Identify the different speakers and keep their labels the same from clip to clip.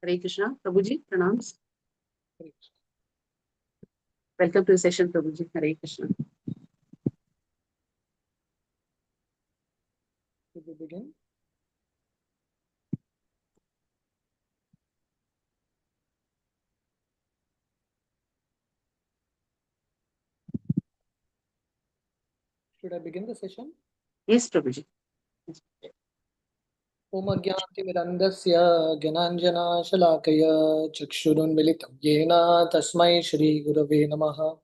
Speaker 1: Hare Krishna. Prabhuji, pranams. Welcome to the session, Prabhuji. Hare Krishna.
Speaker 2: Should we begin? Should I begin the session?
Speaker 1: Yes, Prabhuji.
Speaker 2: Om Ajnanatimirandasya Gyananjana-shalakaya Chakshurunmilitam Yena Tasmai Shri Gurave Namaha.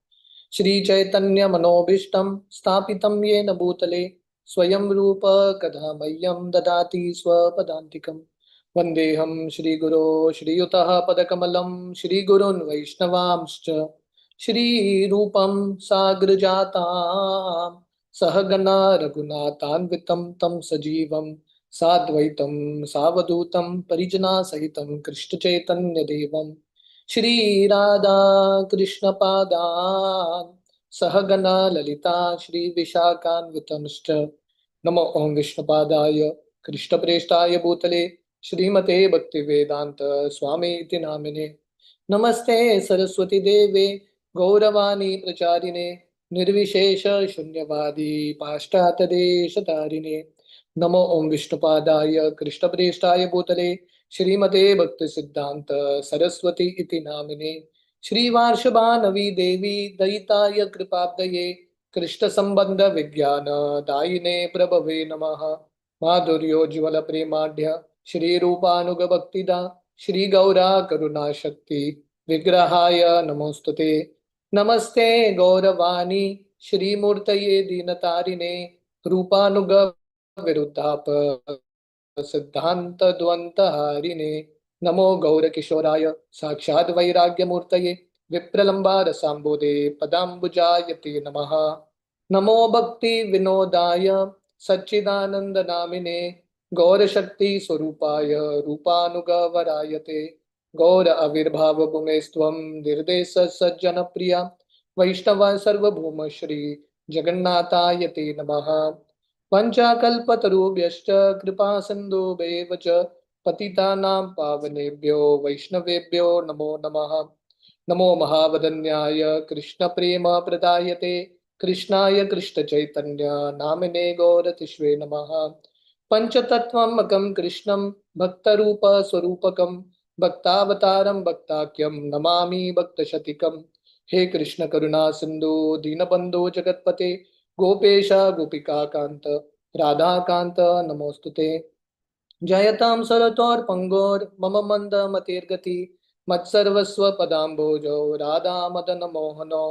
Speaker 2: Shri Chaitanya Manobishtam Stapitam Yena Bhutale Swayam Rupa Kadhamayyam Dadati Swapadantikam Vandeham Shri Guru Shri Yutaha Padakamalam Shri Gurun Vaishnavamscha Shri Rupam Sagrajatam Sahagana Raghunatanvitam Tam Sajivam साद्वैतं सावधूतं परिजना सहितं कृष्ण चैतन्य देवं श्री राधा कृष्ण पादान् सहगना ललिता श्री विशाखान्वितंश्च नमो ओं विष्णुपादाय कृष्णप्रेष्ठाय भूतले श्रीमते भक्तिवेदांत स्वामी इति नामिने नमस्ते सरस्वती देवे गौरवाणी प्रचारिणे निर्विशेष शून्यवादी पाश्चात्यदेशतारिणे नमो ओं विष्णुपादाय कृष्णप्रेष्ठाय भूतले श्रीमते भक्ति सिद्धांत सरस्वती इति नामिने श्रीवार्षभानवी देवी दयिताय कृपाब्दये कृष्ण संबंध विज्ञान दायिने प्रभवे नमः माधुर्योज्वल प्रेमाढ्य श्री रूपानुग भक्तिदा श्री गौरा करुणा शक्ति विग्रहाय नमोस्तुते नमस्ते गौरवाणी श्रीमूर्तये दीनतारिणे रूपानुग विरुद्धाप सिद्धांत द्वंत हारिणे नमो गौर किशोराय साक्षात् वैराग्य मूर्तये विप्रलंबा रसाम्बोधे पदाम्बुजायते नमः नमो भक्ति विनोदाय सच्चिदानंद नामिने गौर शक्ति स्वरूपाय रूपानुगवरायते गौर आविर्भाव भूमेस्त्वं निर्देश सज्जन प्रिया वैष्णव सर्वभूम श्री जगन्नाथाय ते नमः पंचाकल्पतरुभ्यश्च कृपा सिन्धुभ्येव च पतितानां पावनेभ्यो वैष्णवेभ्यो नमो नमः नमो महावदन्याय कृष्ण प्रेम प्रदायते कृष्णाय कृष्ण चैतन्य नामिने गौरतिष्वे नमः पंचतत्त्वमकं कृष्णं भक्तरूप स्वरूपकं भक्तावतारं भक्ताख्यं नमामि भक्तशतिकं हे कृष्ण करुणा सिंधु दीनबंधु जगतपते गोपेश गोपिका कांत राधा कांत नमोस्तुते जयतां सरतोर्पंगोर मम मंद मतिर्गति मत्सर्वस्व पदाम्बोजो राधा मदन मोहनो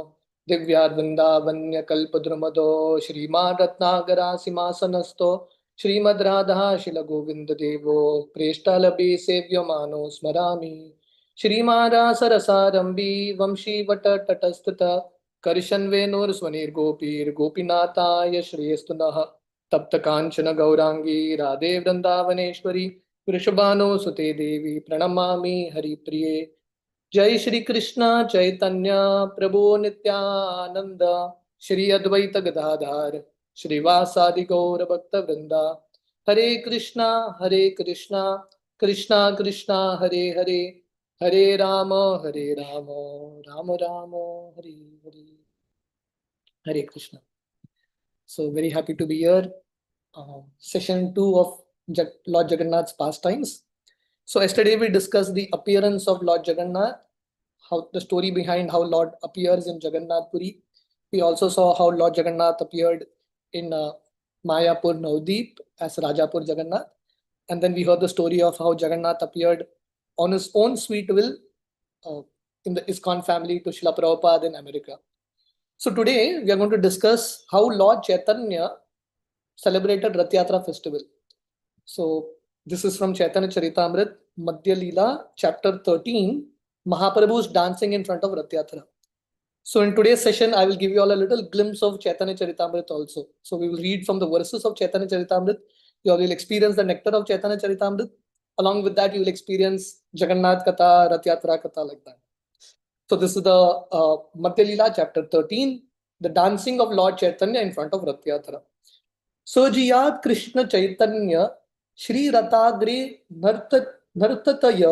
Speaker 2: दिव्यार्वृन्दावन्य कल्पद्रुमदो श्रीमान् रत्नागरासिंहासनस्थो श्रीमद् राधा शिल गोविंद देवो प्रेष्ठालभे सेव्यमानो स्मरामि श्रीमारासरसारंभी वंशीवट तटस्थित कर्षन्वेणुर्स्वनिर्गोपीर्गोपीनाथाय श्रेयस्तु नः तप्त कांचन गौरांगी राधे वृंदावनेश्वरी वृषभानुसुते देवी प्रणमामि हरिप्रिये जय श्री कृष्ण चैतन्य प्रभु नित्यानंद श्री अद्वैत गदाधर श्रीवासादि गौर भक्त वृंदा हरे Krishna Krishna Krishna Hare Hare Hare Ram Ram Ram Hare Hare Hare Krishna. So very happy to be here. Session 2 of Lord Jagannath's pastimes. So yesterday we discussed the appearance of Lord Jagannath, how the story behind how Lord appears in Jagannath Puri. We also saw how Lord Jagannath appeared in Mayapur Navdeep as Rajapur Jagannath. And then we heard the story of how Jagannath appeared on his own sweet will in the ISKCON family to Srila Prabhupada in America. So today we are going to discuss how Lord Chaitanya celebrated Rath Yatra festival. So this is from Chaitanya Charitamrit, Madhya Leela, chapter 13, Mahaprabhu's dancing in front of Rath Yatra. So in today's session, I will give you all a little glimpse of Chaitanya Charitamrit also. So we will read from the verses of Chaitanya Charitamrit. You all will experience the nectar of Chaitanya Charitamrit. Along with that, you will experience Jagannath Katha, Rath Yatra Katha, like that. So this is the Madhya Leela, chapter 13, the dancing of Lord Chaitanya in front of Rath Yatra. सोजियात Krishna Chaitanya Shri रताग्रे नर्ततय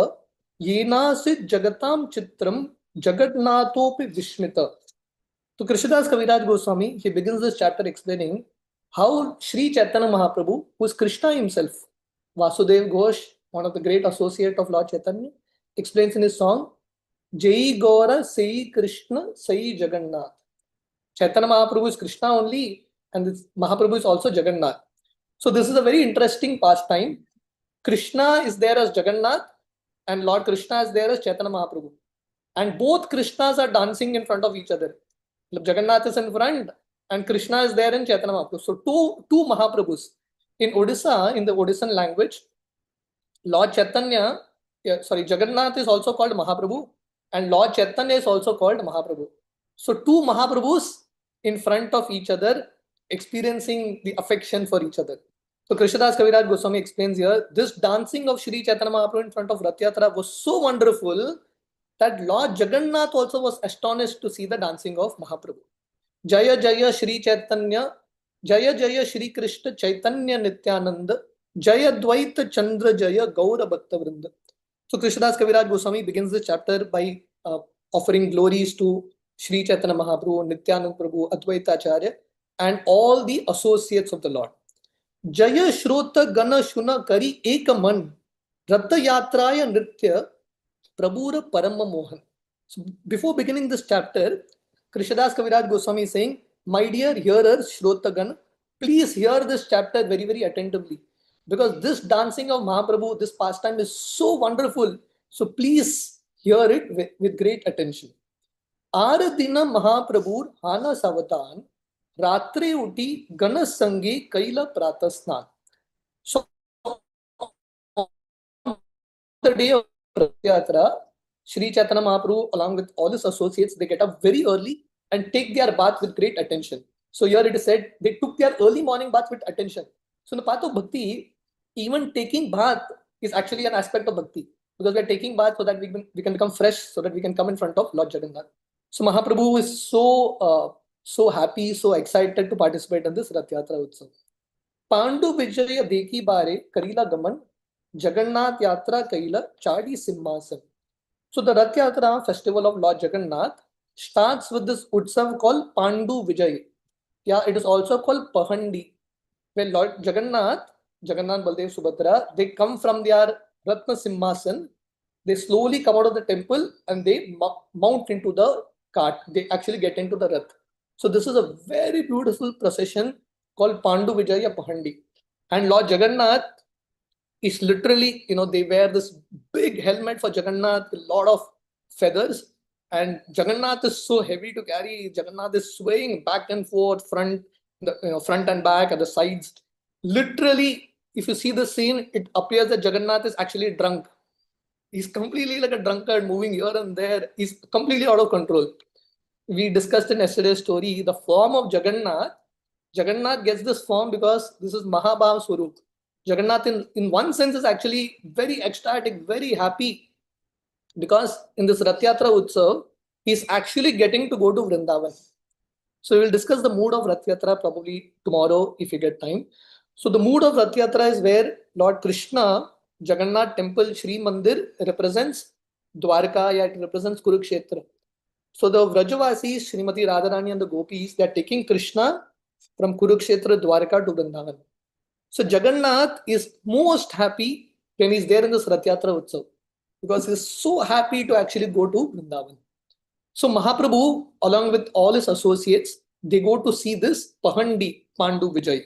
Speaker 2: येनासित जगताम चित्रम Jagannathophi Vishmita. So Krishnadas Kaviraj Goswami, he begins this chapter explaining how Sri Chaitanya Mahaprabhu, who is Krishna himself, Vasudev Ghosh, one of the great associate of Lord Chaitanya, explains in his song, Jai Gaura Sai Krishna Sai Jagannath. Chaitanya Mahaprabhu is Krishna only, and this Mahaprabhu is also Jagannath. So this is a very interesting pastime. Krishna is there as Jagannath, and Lord Krishna is there as Chaitanya Mahaprabhu. And both Krishnas are dancing in front of each other. Jagannath is in front, and Krishna is there in Chaitanya Mahaprabhu. So two Mahaprabhus. In Odisha, in the Odissan language, Lord Chaitanya, Jagannath is also called Mahaprabhu, and Lord Chaitanya is also called Mahaprabhu. So two Mahaprabhus in front of each other, experiencing the affection for each other. So Krishnadas Kaviraj Goswami explains here, this dancing of Sri Chaitanya Mahaprabhu in front of Rath Yatra was so wonderful that Lord Jagannath also was astonished to see the dancing of Mahaprabhu. Jaya Jaya Shri Chaitanya, Jaya Jaya Shri Krishna Chaitanya Nityananda, Jaya Dvaita Chandra Jaya Gaura Bhakta Vrinda. So Krishnadas Kaviraj Goswami begins this chapter by offering glories to Shri Chaitanya Mahaprabhu, Nityananda Prabhu, Advaita Acharya, and all the associates of the Lord. Jaya Shrota Gana Shuna Kari Ekaman, Ratha Yatraya Nritya, Prabhura Parama Mohan. So before beginning this chapter, Krishnadas Kaviraj Goswami is saying, my dear hearers, Shrotagan, please hear this chapter very, very attentively. Because this dancing of Mahaprabhu, this pastime is so wonderful. So please hear it with great attention. Aradina Mahaprabhu Hana Savatan, Ratre Uti Ganas Sangi Kaila Pratasnan. So the day of Rath Yatra, Sri Chaitanya Mahaprabhu, along with all his associates, they get up very early and take their bath with great attention. So here it is said, they took their early morning bath with attention. So in the path of bhakti, even taking bath is actually an aspect of bhakti, because we are taking bath so that we can become fresh, so that we can come in front of Lord Jagannath. So Mahaprabhu is so happy, so excited to participate in this Rath Yatra Utsav. Pandu Vijaya Deki Bare Karila Gaman, Jagannath Yatra Kaila Chadi Simhasan. So the Rath Yatra festival of Lord Jagannath starts with this Utsav called Pandu Vijay. Yeah, it is also called Pahandi. When Lord Jagannath, Baldev, Subhadra, they come from their Ratna Simhasan, they slowly come out of the temple and they mount into the cart. They actually get into the Rath. So this is a very beautiful procession called Pandu Vijaya Pahandi. And Lord Jagannath is literally, they wear this big helmet for Jagannath with a lot of feathers. And Jagannath is so heavy to carry. Jagannath is swaying back and forth, front and back, at the sides. Literally, if you see the scene, it appears that Jagannath is actually drunk. He's completely like a drunkard, moving here and there. He's completely out of control. We discussed in yesterday's story the form of Jagannath. Jagannath gets this form because this is Mahabhav Swarup. Jagannath, in one sense, is actually very ecstatic, very happy, because in this Rath Yatra Utsav, he's actually getting to go to Vrindavan. So we will discuss the mood of Rath Yatra probably tomorrow if you get time. So the mood of Rath Yatra is where Lord Krishna, Jagannath temple, Sri Mandir represents Dwarka, it represents Kurukshetra. So the Vrajavasis, Srimati Radharani and the Gopis, they are taking Krishna from Kurukshetra, Dwarka to Vrindavan. So Jagannath is most happy when he's there in this Rath Yatra Utsav, because he's so happy to actually go to Vrindavan. So Mahaprabhu, along with all his associates, they go to see this Pahandi Pandu Vijay.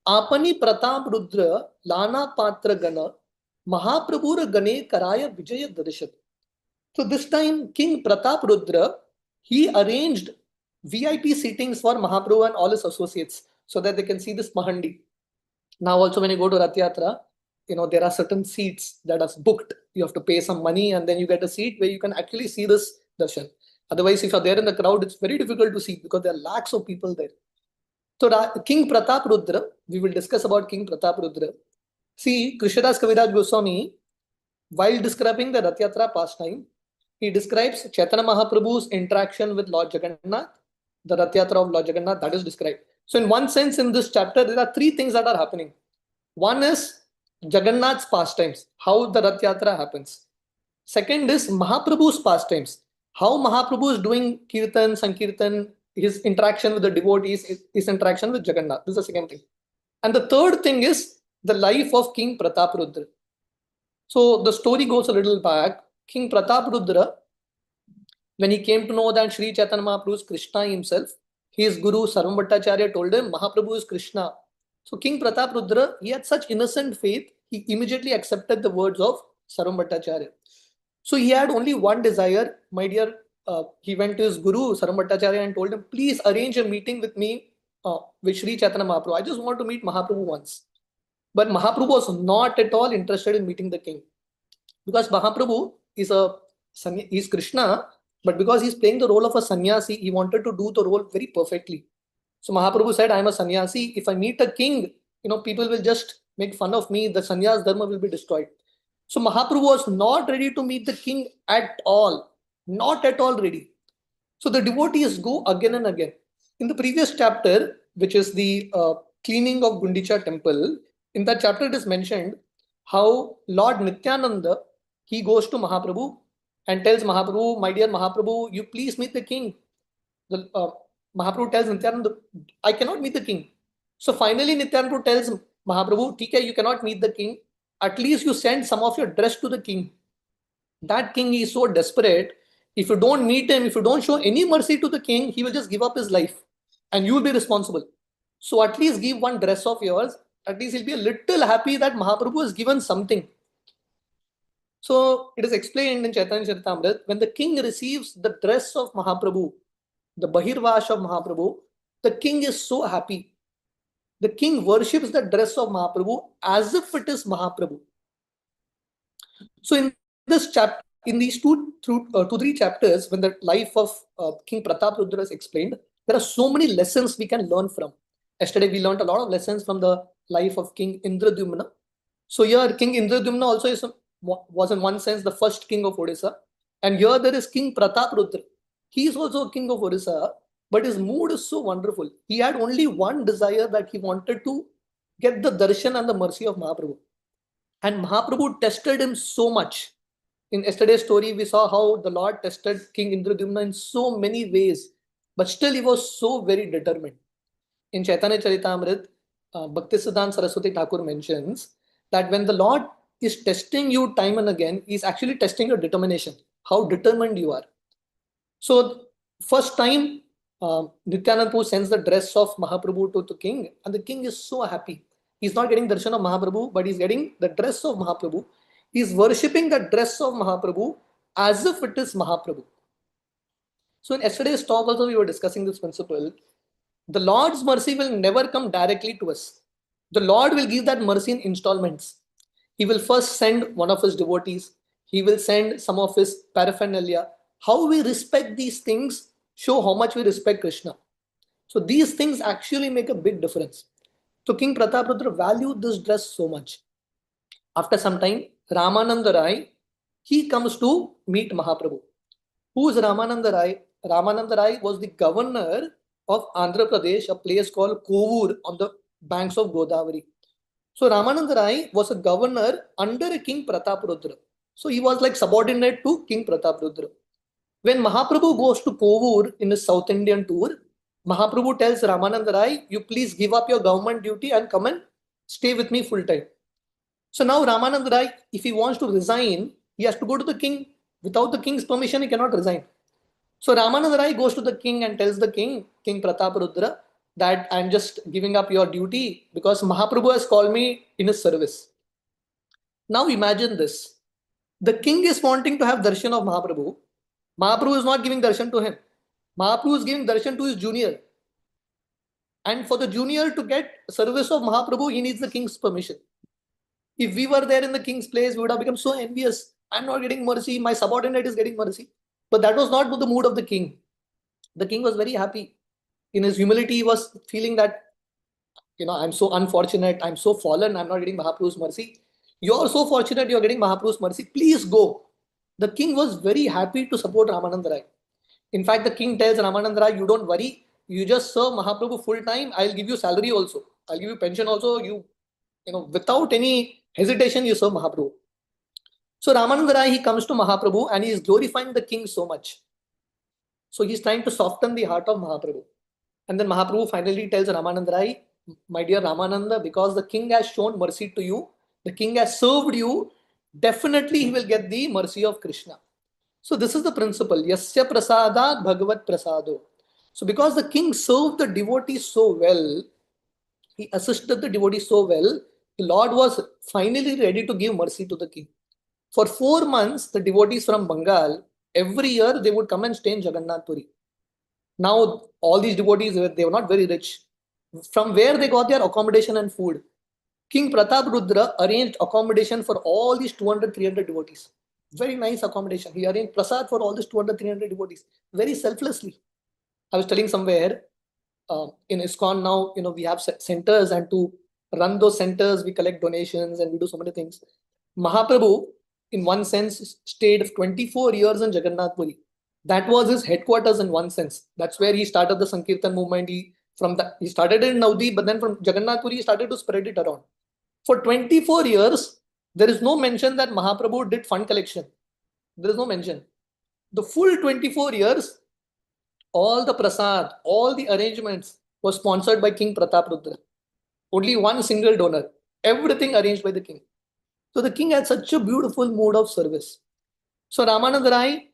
Speaker 2: Apani Pratap Rudra Lana Patra Gana Mahaprabhura Gane Karaya Vijaya Darshat. So this time King Pratap Rudra, he arranged VIP seatings for Mahaprabhu and all his associates so that they can see this Pahandi. Now also when you go to Rath Yatra, there are certain seats that are booked. You have to pay some money and then you get a seat where you can actually see this darshan. Otherwise, if you're there in the crowd, it's very difficult to see because there are lakhs of people there. So King Pratap Rudra, we will discuss about King Pratap Rudra. See, Krishnadas Kaviraj Goswami, while describing the Rath Yatra pastime, he describes Chaitanya Mahaprabhu's interaction with Lord Jagannath, the Rath Yatra of Lord Jagannath, that is described. So in one sense, in this chapter, there are three things that are happening. One is Jagannath's pastimes, how the Rath Yatra happens. Second is Mahaprabhu's pastimes. How Mahaprabhu is doing Kirtan, Sankirtan, his interaction with the devotees, his interaction with Jagannath. This is the second thing. And the third thing is the life of King Prataparudra. So the story goes a little back. King Prataparudra, when he came to know that Sri Chaitanya Mahaprabhu is Krishna himself, his guru Sarvabhattacharya told him Mahaprabhu is Krishna. So King Prataparudra, he had such innocent faith, he immediately accepted the words of Sarvabhattacharya. So he had only one desire, my dear. He went to his guru Sarvabhattacharya and told him, please arrange a meeting with me with Sri Chaitanya Mahaprabhu. I just want to meet Mahaprabhu once. But Mahaprabhu was not at all interested in meeting the king, because Mahaprabhu is Krishna, but because he's playing the role of a sannyasi, he wanted to do the role very perfectly. So Mahaprabhu said, I'm a sannyasi. If I meet a king, people will just make fun of me. The sannyas dharma will be destroyed. So Mahaprabhu was not ready to meet the king at all. Not at all ready. So the devotees go again and again. In the previous chapter, which is the cleaning of Gundicha temple, in that chapter it is mentioned how Lord Nityananda, he goes to Mahaprabhu and tells Mahaprabhu, my dear Mahaprabhu, you please meet the king. The, Mahaprabhu tells Nityananda, I cannot meet the king. So finally Nityananda tells Mahaprabhu, TK, you cannot meet the king. At least you send some of your dress to the king. That king is so desperate. If you don't meet him, if you don't show any mercy to the king, he will just give up his life and you will be responsible. So at least give one dress of yours. At least he'll be a little happy that Mahaprabhu has given something. So it is explained in Chaitanya Charitamrita, when the king receives the dress of Mahaprabhu, the Bahirvash of Mahaprabhu, the king is so happy. The king worships the dress of Mahaprabhu as if it is Mahaprabhu. So in this chapter, in these two, three chapters, when the life of King Prataparudra is explained, there are so many lessons we can learn from. Yesterday we learned a lot of lessons from the life of King Indradyumna. So here King Indradyumna also was in one sense the first king of Odisha. And here there is King Prataparudra. He is also a king of Odisha, but his mood is so wonderful. He had only one desire, that he wanted to get the darshan and the mercy of Mahaprabhu. And Mahaprabhu tested him so much. In yesterday's story, we saw how the Lord tested King Indradyumna in so many ways, but still he was so very determined. In Chaitanya Charitamrita, Bhaktisiddhanta Saraswati Thakur mentions that when the Lord is testing you time and again, he is actually testing your determination, how determined you are. So first time, Nityananda Prabhu sends the dress of Mahaprabhu to the king, and the king is so happy. He's not getting darshan of Mahaprabhu, but he's getting the dress of Mahaprabhu. He's worshipping the dress of Mahaprabhu as if it is Mahaprabhu. So in yesterday's talk also we were discussing this principle. The Lord's mercy will never come directly to us. The Lord will give that mercy in installments. He will first send one of his devotees. He will send some of his paraphernalia. How we respect these things show how much we respect Krishna. So these things actually make a big difference. So King Prataparudra valued this dress so much. After some time, Ramananda Rai, he comes to meet Mahaprabhu. Who is Ramananda Rai? Ramananda Rai was the governor of Andhra Pradesh, a place called Kovur on the banks of Godavari. So Ramananda Rai was a governor under King Prataparudra. So he was like subordinate to King Prataparudra. When Mahaprabhu goes to Kovur in his South Indian tour, Mahaprabhu tells Ramananda Rai, you please give up your government duty and come and stay with me full time. So now Ramananda Rai, if he wants to resign, he has to go to the king. Without the king's permission, he cannot resign. So Ramananda Rai goes to the king and tells the king, King Prataparudra, that I'm just giving up your duty because Mahaprabhu has called me in his service. Now imagine this. The king is wanting to have darshan of Mahaprabhu. Mahaprabhu is not giving darshan to him. Mahaprabhu is giving darshan to his junior. And for the junior to get service of Mahaprabhu, he needs the king's permission. If we were there in the king's place, we would have become so envious. I'm not getting mercy. My subordinate is getting mercy. But that was not the mood of the king. The king was very happy. In his humility, he was feeling that, I'm so unfortunate. I'm so fallen. I'm not getting Mahaprabhu's mercy. You're so fortunate you're getting Mahaprabhu's mercy. Please go. The king was very happy to support Ramananda Rai. In fact, the king tells Ramananda Rai, you don't worry. You just serve Mahaprabhu full time. I'll give you salary also. I'll give you pension also. Without any hesitation, you serve Mahaprabhu. So Ramananda Rai, he comes to Mahaprabhu and he is glorifying the king so much. So he's trying to soften the heart of Mahaprabhu. And then Mahaprabhu finally tells Ramananda Rai, my dear Ramananda, because the king has shown mercy to you, the king has served you, definitely he will get the mercy of Krishna. So this is the principle. Yasya prasadat bhagavat prasado. So because the king served the devotees so well, he assisted the devotees so well, the Lord was finally ready to give mercy to the king. For 4 months, the devotees from Bengal, every year they would come and stay in Jagannath Puri. Now, all these devotees, they were not very rich. From where they got their accommodation and food? King Pratap Rudra arranged accommodation for all these 200, 300 devotees. Very nice accommodation. He arranged prasad for all these 200, 300 devotees. Very selflessly. I was telling somewhere, in ISKCON now, we have centers, and to run those centers, we collect donations and we do so many things. Mahaprabhu, in one sense, stayed 24 years in Jagannath Puri. That was his headquarters in one sense. That's where he started the Sankirtan movement. He started it in Naudi, but then from Jagannath Puri, he started to spread it around. For 24 years, there is no mention that Mahaprabhu did fund collection. There is no mention. The full 24 years, all the prasad, all the arrangements were sponsored by King Pratap Rudra. Only one single donor. Everything arranged by the king. So the king had such a beautiful mood of service. So Ramananda Rai,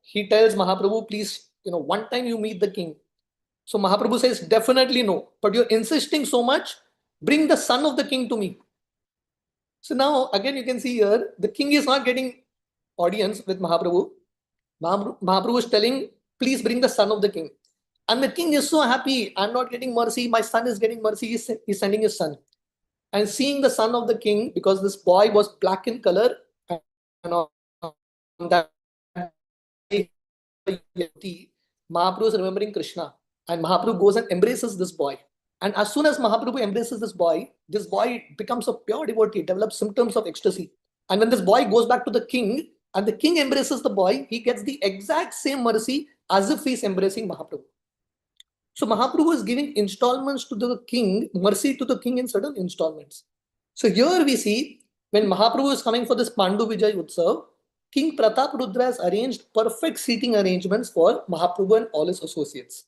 Speaker 2: he tells Mahaprabhu, please, one time you meet the king. So Mahaprabhu says, definitely no. But you're insisting so much, bring the son of the king to me. So now, again, you can see here, the king is not getting audience with Mahaprabhu. Mahaprabhu is telling, please bring the son of the king. And the king is so happy. I'm not getting mercy. My son is getting mercy. He's sending his son. And seeing the son of the king, because this boy was black in color, and on that Mahaprabhu is remembering Krishna. And Mahaprabhu goes and embraces this boy. And as soon as Mahaprabhu embraces this boy becomes a pure devotee, develops symptoms of ecstasy. And when this boy goes back to the king, and the king embraces the boy, he gets the exact same mercy as if he's embracing Mahaprabhu. So Mahaprabhu is giving installments to the king, mercy to the king in certain installments. So here we see, when Mahaprabhu is coming for this Pandu Vijay Utsav, King Pratap Rudra has arranged perfect seating arrangements for Mahaprabhu and all his associates.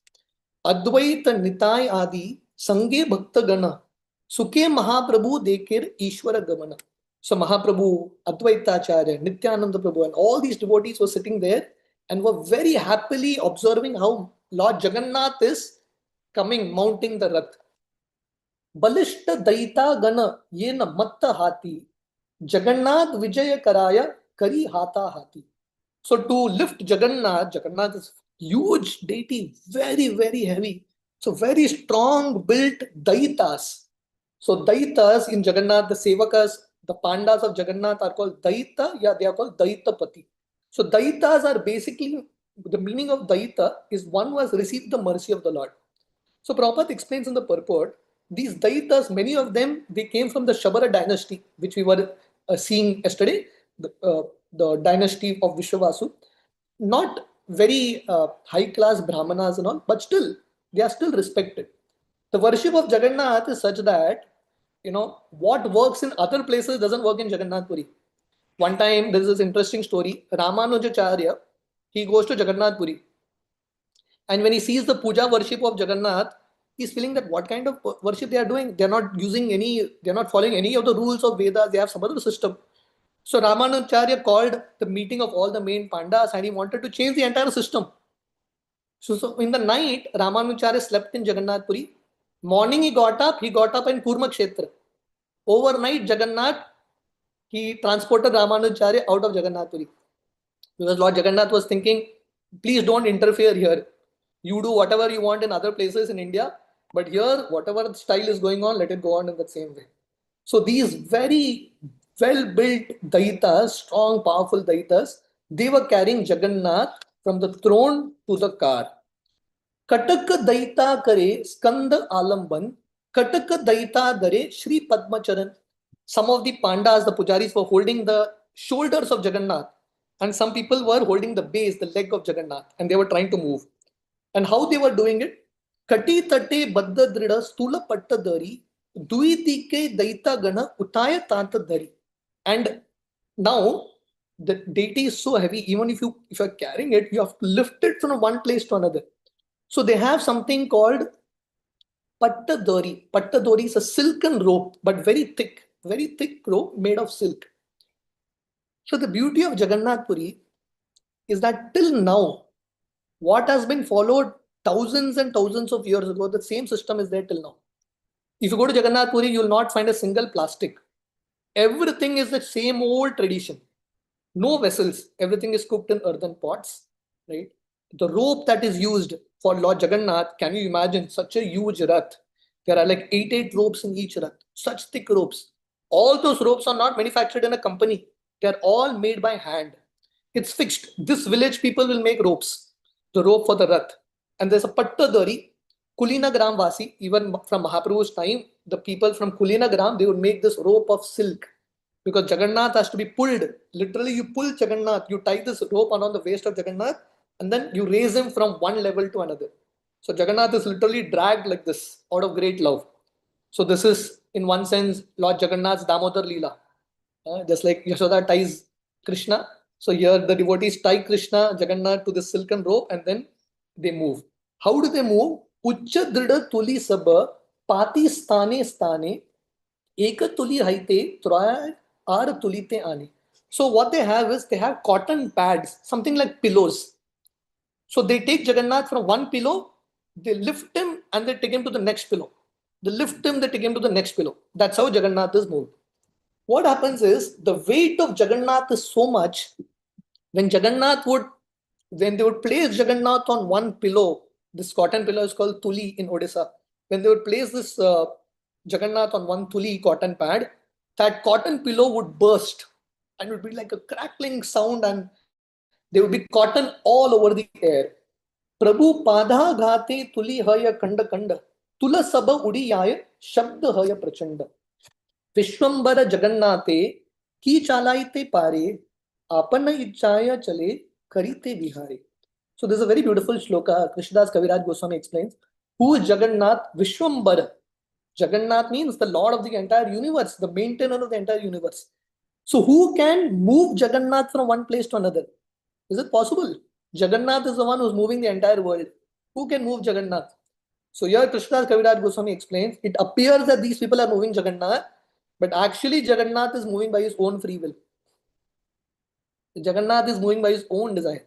Speaker 2: Advaita Nitai Adi Sange Bhakta Gana Sukhe Mahaprabhu Dekir Ishwara Gamana. So Mahaprabhu, Advaita Acharya, Nityananda Prabhu, and all these devotees were sitting there and were very happily observing how Lord Jagannath is coming, mounting the Rath. Balishta Daita Gana Yena Matta Hati Jagannath Vijaya Karaya Kari Hata Hati. So to lift Jagannath is huge deity, very, very heavy. So very strong built Daitas. So Daitas in Jagannath, the Sevakas, the Pandas of Jagannath are called Daita, they are called Daitapati. So Daitas are basically, the meaning of Daita is one who has received the mercy of the Lord. So Prabhupada explains in the purport, these Daitas, many of them, they came from the Shabara dynasty, which we were seeing yesterday, the dynasty of Vishwavasu. Not very high class Brahmanas and all, but still, they are still respected. The worship of Jagannath is such that, what works in other places doesn't work in Jagannath Puri. One time, there is this interesting story. Ramanujacharya, he goes to Jagannath Puri. And when he sees the puja worship of Jagannath, he's feeling that what kind of worship they are doing. They're not following any of the rules of Vedas. They have some other system. So Ramanujacharya called the meeting of all the main Pandas and he wanted to change the entire system. So in the night, Ramanujacharya slept in Jagannath Puri. Morning he got up in Kurma Kshetra. Overnight, Jagannath, he transported Ramanujacharya out of Jagannath Puri. Because Lord Jagannath was thinking, please don't interfere here. You do whatever you want in other places in India, but here, whatever style is going on, let it go on in the same way. So these very well-built Daitas, strong, powerful Daitas, they were carrying Jagannath from the throne to the car. Katak Daita Kare Skanda Alamban, Katak Daita Dare Shri Padmacharan. Some of the Pandas, the Pujaris, were holding the shoulders of Jagannath, and some people were holding the base, the leg of Jagannath, and they were trying to move. And how they were doing it? Kati tate baddha drida stula patta dari, duitike daita gana utaya tanta dari. And Now the deity is so heavy, even if you're carrying it, you have to lift it from one place to another. So they have something called pattadori. Pattadori is a silken rope, but very thick rope made of silk. So the beauty of Jagannath Puri is that till now, what has been followed thousands and thousands of years ago, the same system is there till now. If you go to Jagannath Puri, you will not find a single plastic. Everything is the same old tradition. No vessels. Everything is cooked in earthen pots, right? The rope that is used for Lord Jagannath, can you imagine such a huge rath? There are like eight ropes in each rath, such thick ropes. All those ropes are not manufactured in a company. They're all made by hand. It's fixed. This village people will make ropes, the rope for the rath. And there's a pattadari, Kulina Gram Vasi, even from Mahaprabhu's time, the people from Kulina Gram, they would make this rope of silk because Jagannath has to be pulled. Literally, you pull Jagannath, you tie this rope around the waist of Jagannath, and then you raise him from one level to another. So Jagannath is literally dragged like this out of great love. So this is, in one sense, Lord Jagannath's Damodar Leela. Just like Yashoda ties Krishna. So here the devotees tie Krishna, Jagannath to the silken rope and then they move. How do they move? Uccha drida tuli sabha pati stane stane eka tuli haite troya ar tulite ani. So what they have is they have cotton pads, something like pillows. So they take Jagannath from one pillow, they lift him and they take him to the next pillow. They lift him, they take him to the next pillow. That's how Jagannath is moved. What happens is the weight of Jagannath is so much when when they would place Jagannath on one pillow, this cotton pillow is called tuli in Odisha. When they would place this Jagannath on one tuli cotton pad, that cotton pillow would burst and it would be like a crackling sound and there would be cotton all over the air. Prabhu Padha Ghate Tuli Haya Kanda Kanda Tula Saba Udiyaya Shabda Haya Prachanda Vishwambara Jagannathe Ki Chalaite Pare Apana Ichaya Chale Karite Vihare. So there's a very beautiful shloka Krishnadas Kaviraj Goswami explains. Who is Jagannath? Vishwambara. Jagannath means the Lord of the entire universe, the maintainer of the entire universe. So who can move Jagannath from one place to another? Is it possible? Jagannath is the one who's moving the entire world. Who can move Jagannath? So here Krishnadas Kaviraj Goswami explains, it appears that these people are moving Jagannath, but actually Jagannath is moving by his own free will. Jagannath is moving by his own desire.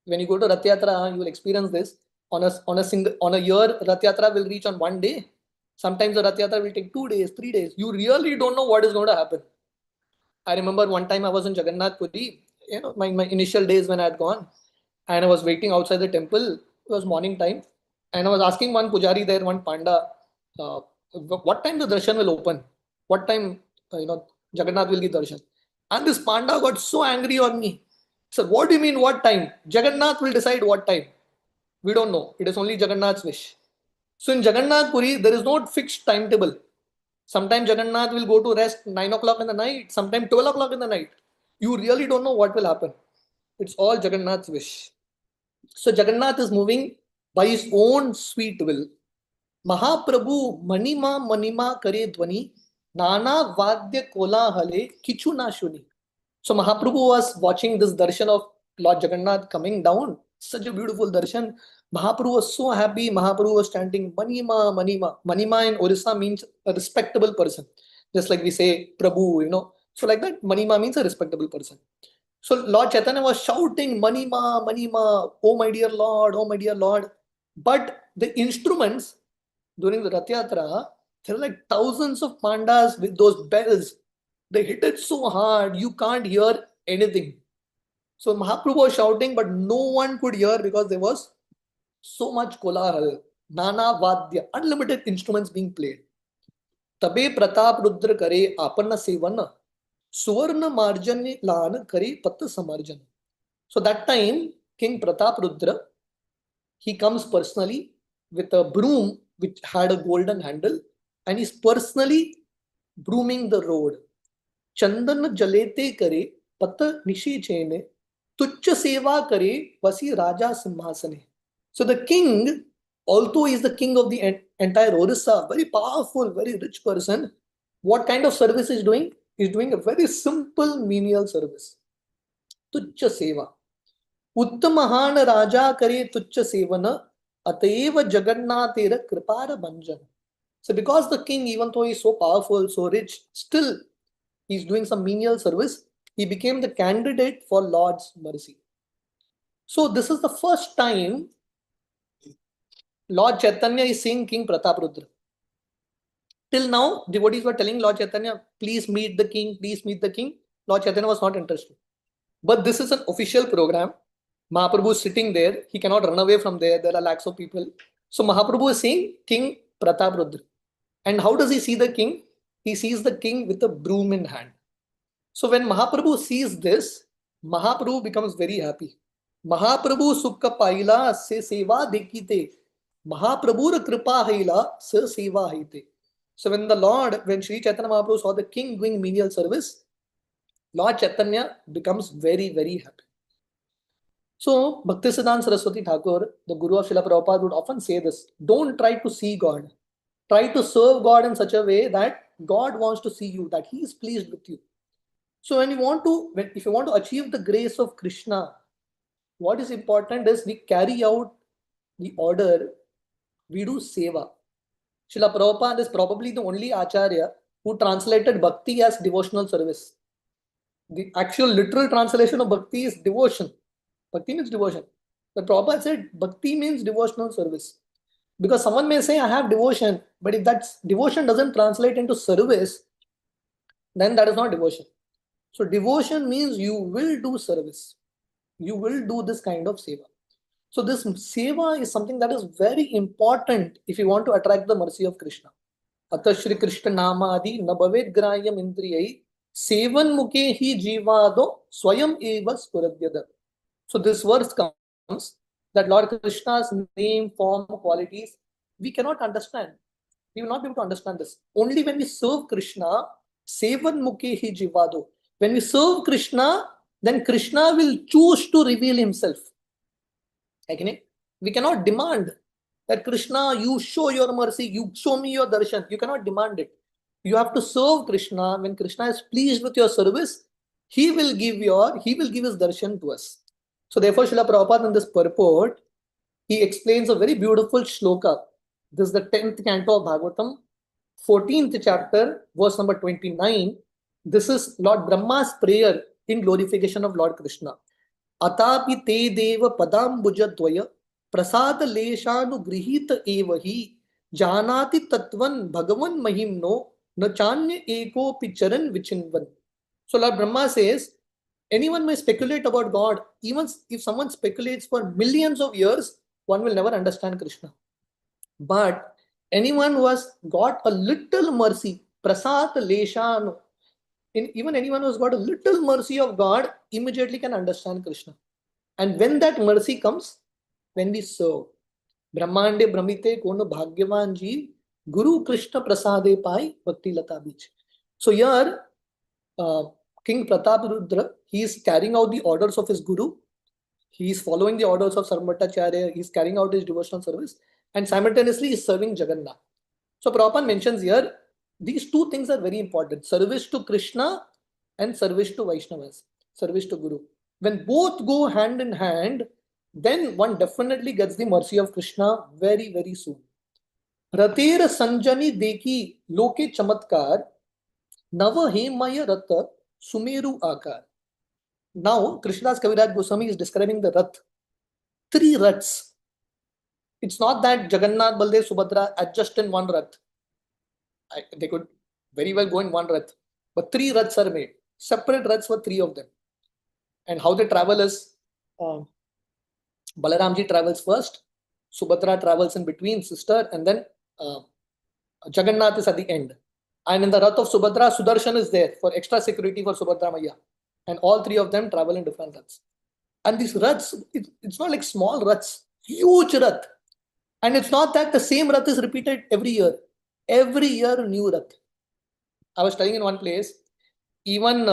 Speaker 2: When you go to Rath Yatra, you will experience this. On a year, Rath Yatra will reach on one day. Sometimes the Rath Yatra will take 2 days, 3 days. You really don't know what is going to happen. I remember one time I was in Jagannath Puri, my initial days when I had gone, and I was waiting outside the temple. It was morning time, and I was asking one pujari there, one panda, what time the darshan will open? What time, Jagannath will give darshan? And this panda got so angry on me. He said, what do you mean, what time? Jagannath will decide what time. We don't know. It is only Jagannath's wish. So in Jagannath Puri, there is no fixed timetable. Sometimes Jagannath will go to rest 9 o'clock in the night, sometimes 12 o'clock in the night. You really don't know what will happen. It's all Jagannath's wish. So Jagannath is moving by his own sweet will. Mahaprabhu Manima Kare Dwani Nana Vadya Kola Hale Kichu Na Shuni. So Mahaprabhu was watching this darshan of Lord Jagannath coming down. Such a beautiful darshan. Mahaprabhu was so happy. Mahaprabhu was chanting Manima, Manima. Manima in Orissa means a respectable person. Just like we say Prabhu, So like that, Manima means a respectable person. So Lord Chaitanya was shouting Manima, Manima, oh my dear Lord, oh my dear Lord. But the instruments during the Rath Yatra, there are like thousands of pandas with those bells. They hit it so hard, you can't hear anything. So Mahaprabhu was shouting, but no one could hear because there was so much kolahal, nana vadya, unlimited instruments being played. Tabe Pratap Rudra Kare Apanna Sevana, Suvarna Marjan Lan Kare Patta Samarjan. So that time, King Pratap Rudra, he comes personally with a broom which had a golden handle and he's personally brooming the road. Chandan jalete kare pata nishi chene tuchcha seva kare vasi raja simhasane. So the king, although he is the king of the entire Orissa, very powerful, very rich person, what kind of service is doing? is doing a very simple menial service. Tuchya seva. Uttamahan raja kare tuchya sevana ateva Jagannatera kripara banjan. So because the king, even though he's so powerful, so rich, still he's doing some menial service, he became the candidate for Lord's mercy. So this is the first time Lord Chaitanya is seeing King Prataprudra. Till now, devotees were telling Lord Chaitanya, please meet the king, please meet the king. Lord Chaitanya was not interested. But this is an official program. Mahaprabhu is sitting there. He cannot run away from there. There are lakhs of people. So Mahaprabhu is seeing King Prataprudra. And how does he see the king? He sees the king with a broom in hand. So when Mahaprabhu sees this, Mahaprabhu becomes very happy. Mahaprabhu sukha paila se seva dekite. Mahaprabhu kripa haila se seva haite. So when Sri Chaitanya Mahaprabhu saw the king doing menial service, Lord Chaitanya becomes very, very happy. So Bhaktisiddhanta Saraswati Thakur, the Guru of Srila Prabhupada, would often say this: don't try to see God. Try to serve God in such a way that God wants to see you, that He is pleased with you. So if you want to achieve the grace of Krishna, what is important is we carry out the order, we do seva. Srila Prabhupada is probably the only Acharya who translated bhakti as devotional service. The actual literal translation of bhakti is devotion. Bhakti means devotion. But Prabhupada said bhakti means devotional service. Because someone may say, I have devotion, but if that devotion doesn't translate into service, then that is not devotion. So devotion means you will do service. You will do this kind of seva. So this seva is something that is very important if you want to attract the mercy of Krishna. Atha Shri Krishna Namadi Nabhaved Grayam Indriyai Sevan Mukhe Hi Jivado Swayam Eva Spuradyada. So this verse comes that Lord Krishna's name, form, qualities, we cannot understand. We will not be able to understand this. Only when we serve Krishna, Sevan Mukhe Hi Jivado. When we serve Krishna, then Krishna will choose to reveal himself. We cannot demand that Krishna, you show your mercy, you show me your darshan. You cannot demand it. You have to serve Krishna. When Krishna is pleased with your service, he will give his darshan to us. So therefore, Srila Prabhupada in this purport, he explains a very beautiful shloka. This is the 10th canto of Bhagavatam, 14th chapter, verse number 29. This is Lord Brahma's prayer in glorification of Lord Krishna. Atapi te deva padambuja dvaya prasada leshanu grihita evahi janati tatvan bhagavan mahimno na chanya eko picharan vichinvan. So Lord Brahma says, anyone may speculate about God. Even if someone speculates for millions of years, one will never understand Krishna. But anyone who has got a little mercy, prasad leshanu, even anyone who has got a little mercy of God immediately can understand Krishna. And when that mercy comes, when we serve, Brahmande Brahmite Kono Bhagyavan Jeev, Guru Krishna Prasade Pai Bhakti Lata Beach. So here, King Prataprudra, he is carrying out the orders of his Guru. He is following the orders of Sarvabhattacharya. He is carrying out his devotional service and simultaneously is serving Jagannath. So Prabhupada mentions here, these two things are very important. Service to Krishna and service to Vaishnavas. Service to Guru. When both go hand in hand, then one definitely gets the mercy of Krishna very, very soon. Ratera Sanjani Deki Loke Chamatkar Nava Hemaya Ratha Sumeru Akar. Now, Krishnadas Kaviraj Goswami is describing the Rath. 3 Raths. It's not that Jagannath, Baldev, Subhadra adjust in one Rath. They could very well go in one Rath. But 3 Raths are made. Separate Raths for 3 of them. And how they travel is Balaramji travels first, Subhadra travels in between, sister, and then Jagannath is at the end. And in the Rath of Subhadra, Sudarshan is there for extra security for Subhadra Maya. And all 3 of them travel in different Raths. And these Raths, it's not like small Raths, huge Rath. And it's not that the same Rath is repeated every year. Every year, new Rath. I was studying in one place, even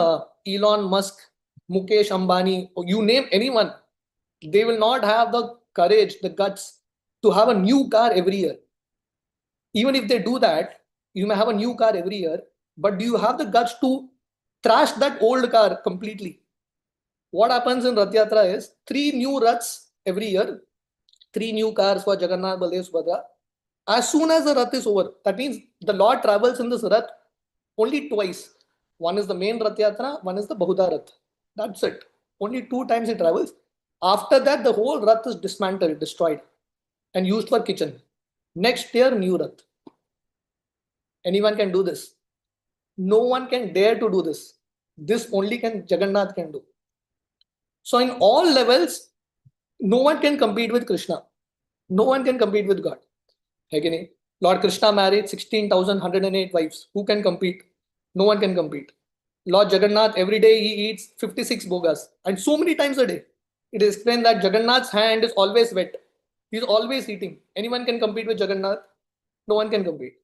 Speaker 2: Elon Musk, Mukesh Ambani, you name anyone, they will not have the courage, the guts to have a new car every year. Even if they do that, you may have a new car every year, but do you have the guts to trash that old car completely. What happens in Rath Yatra is 3 new Raths every year, 3 new cars for Jagannath, Baladev, Subhadra. As soon as the Rath is over, that means the Lord travels in this Rath only twice. One is the main Rath Yatra, one is the Bahuda Rath. That's it. Only 2 times he travels. After that, the whole Rath is dismantled, destroyed, and used for kitchen. Next year, new Rath. Anyone can do this. No one can dare to do this. This only can Jagannath can do. So in all levels, no one can compete with Krishna. No one can compete with God. Lord Krishna married 16,108 wives. Who can compete? No one can compete. Lord Jagannath, every day he eats 56 bogas and so many times a day. It is explained that Jagannath's hand is always wet. He is always eating. Anyone can compete with Jagannath? No one can compete.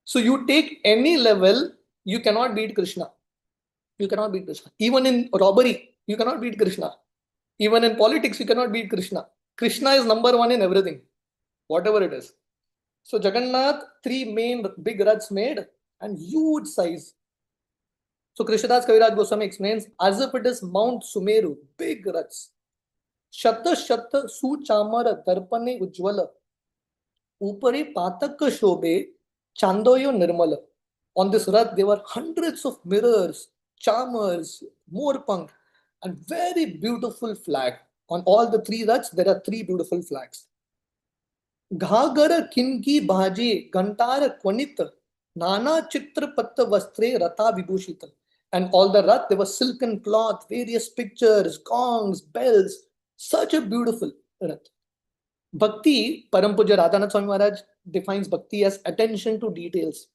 Speaker 2: So you take any level, you cannot beat Krishna. You cannot beat Krishna. Even in robbery, you cannot beat Krishna. Even in politics, you cannot beat Krishna. Krishna is number one in everything, whatever it is. So Jagannath, 3 main big Raths made and huge size. So Krishnadas Kaviraj Goswami explains, as if it is Mount Sumeru, big Raths. Shata Shata Suchamara Darpane Ujjvala. Upare Patak Shobe Chandoyo Nirmala. On this Rath, there were hundreds of mirrors, charmers, morpunk, and very beautiful flag. On all the 3 Raths, there are 3 beautiful flags. Ghagar Kinki Bhaji Gantara Kwanita Nana Chitra Patta Vastre Rata Vibhushita. And all the Rath, there was silken cloth, various pictures, gongs, bells. Such a beautiful Rath. Bhakti, Param Puja Radhanath Swami Maharaj defines Bhakti as attention to details.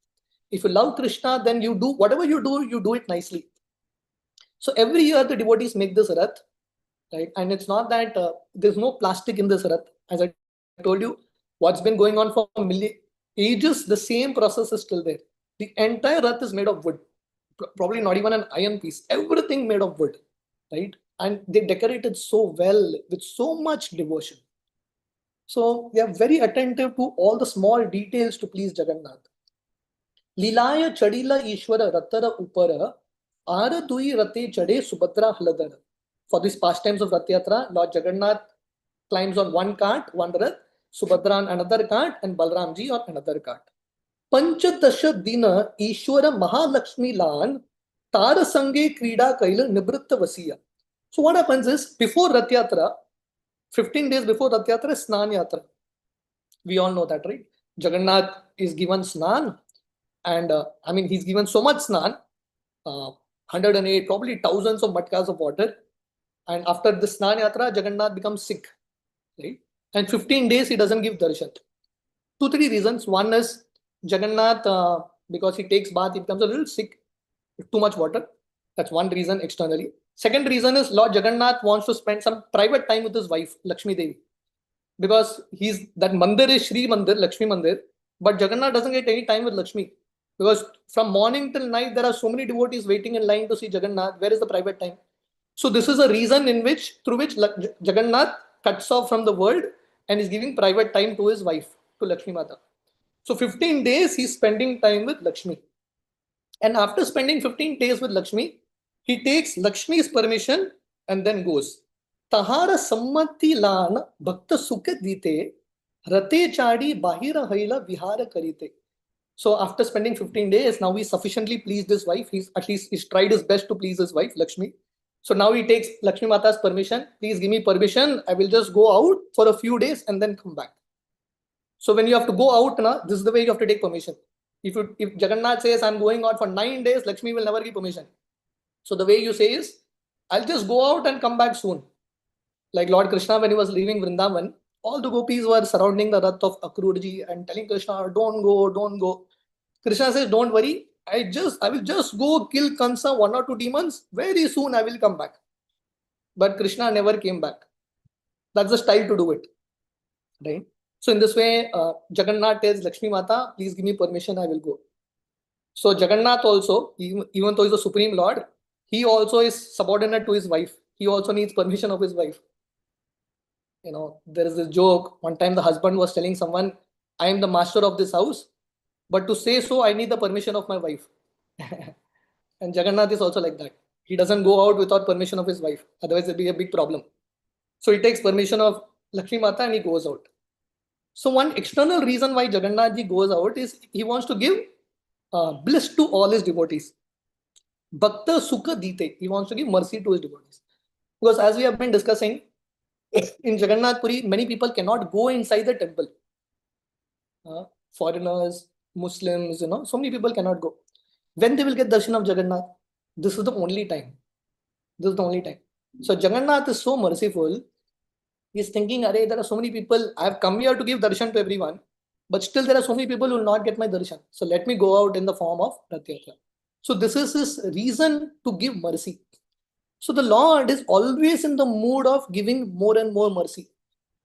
Speaker 2: If you love Krishna, then you do whatever you do it nicely. So every year the devotees make this Rath, right? And it's not that there's no plastic in this Rath. As I told you, what's been going on for ages, the same process is still there. The entire Rath is made of wood. Probably not even an iron piece. Everything made of wood, right? And they decorated so well with so much devotion. So they are very attentive to all the small details to please Jagannath. Lilaya Chadila Ishwara Ratara Upara Ara Dui Rate Chade Subhadra Haladara. For these pastimes of Rath Yatra, Lord Jagannath climbs on one cart, one Rath, Subhadra on another cart, and Balramji on another cart. Panchadasha Dina Ishwara Mahalakshmi Lan Tara Sange Krida Kaila Nibritta Vasiya. So what happens is, before Rath Yatra, 15 days before Rath Yatra is Snan Yatra. We all know that, right? Jagannath is given Snan, and he's given so much Snan, 108, probably thousands of matkas of water. And after the Snan Yatra, Jagannath becomes sick, right? And 15 days he doesn't give darshan. 2-3 reasons. One is Jagannath, because he takes bath, he becomes a little sick, too much water. That's one reason externally. Second reason is Lord Jagannath wants to spend some private time with his wife, Lakshmi Devi. Because that mandir is Sri Mandir, Lakshmi Mandir, but Jagannath doesn't get any time with Lakshmi. Because from morning till night, there are so many devotees waiting in line to see Jagannath. Where is the private time? So this is a reason through which Jagannath cuts off from the world and is giving private time to his wife, to Lakshmi Mata. So 15 days he's spending time with Lakshmi. And after spending 15 days with Lakshmi, he takes Lakshmi's permission and then goes. Tahara sammati lan bhakta sukha dite rate chadi bahira haila vihara karite. So after spending 15 days, now he's sufficiently pleased his wife. He's tried his best to please his wife, Lakshmi. So now he takes Lakshmi Mata's permission. Please give me permission. I will just go out for a few days and then come back. So when you have to go out, this is the way you have to take permission. If Jagannath says, I'm going out for 9 days, Lakshmi will never give permission. So the way you say is, I'll just go out and come back soon. Like Lord Krishna, when he was leaving Vrindavan, all the gopis were surrounding the Rath of Akrurji and telling Krishna, don't go, don't go. Krishna says, don't worry. I will just go kill Kansa, 1 or 2 demons. Very soon I will come back. But Krishna never came back. That's the style to do it. Right? So in this way, Jagannath tells Lakshmi Mata, please give me permission, I will go. So Jagannath also, even though he's the Supreme Lord, he also is subordinate to his wife. He also needs permission of his wife. There is this joke. One time the husband was telling someone, I am the master of this house, but to say so, I need the permission of my wife. And Jagannath is also like that. He doesn't go out without permission of his wife. Otherwise, it'll be a big problem. So he takes permission of Lakshmi Mata and he goes out. So one external reason why Jagannath ji goes out is he wants to give bliss to all his devotees. Bhakta Sukha Dite. He wants to give mercy to his devotees. Because as we have been discussing, in Jagannath Puri, many people cannot go inside the temple. Foreigners, Muslims, so many people cannot go. When they will get darshan of Jagannath? This is the only time. This is the only time. So Jagannath is so merciful. He's thinking, Arey, there are so many people. I have come here to give darshan to everyone, but still there are so many people who will not get my darshan. So let me go out in the form of Rath Yatra. So this is his reason to give mercy. So the Lord is always in the mood of giving more and more mercy.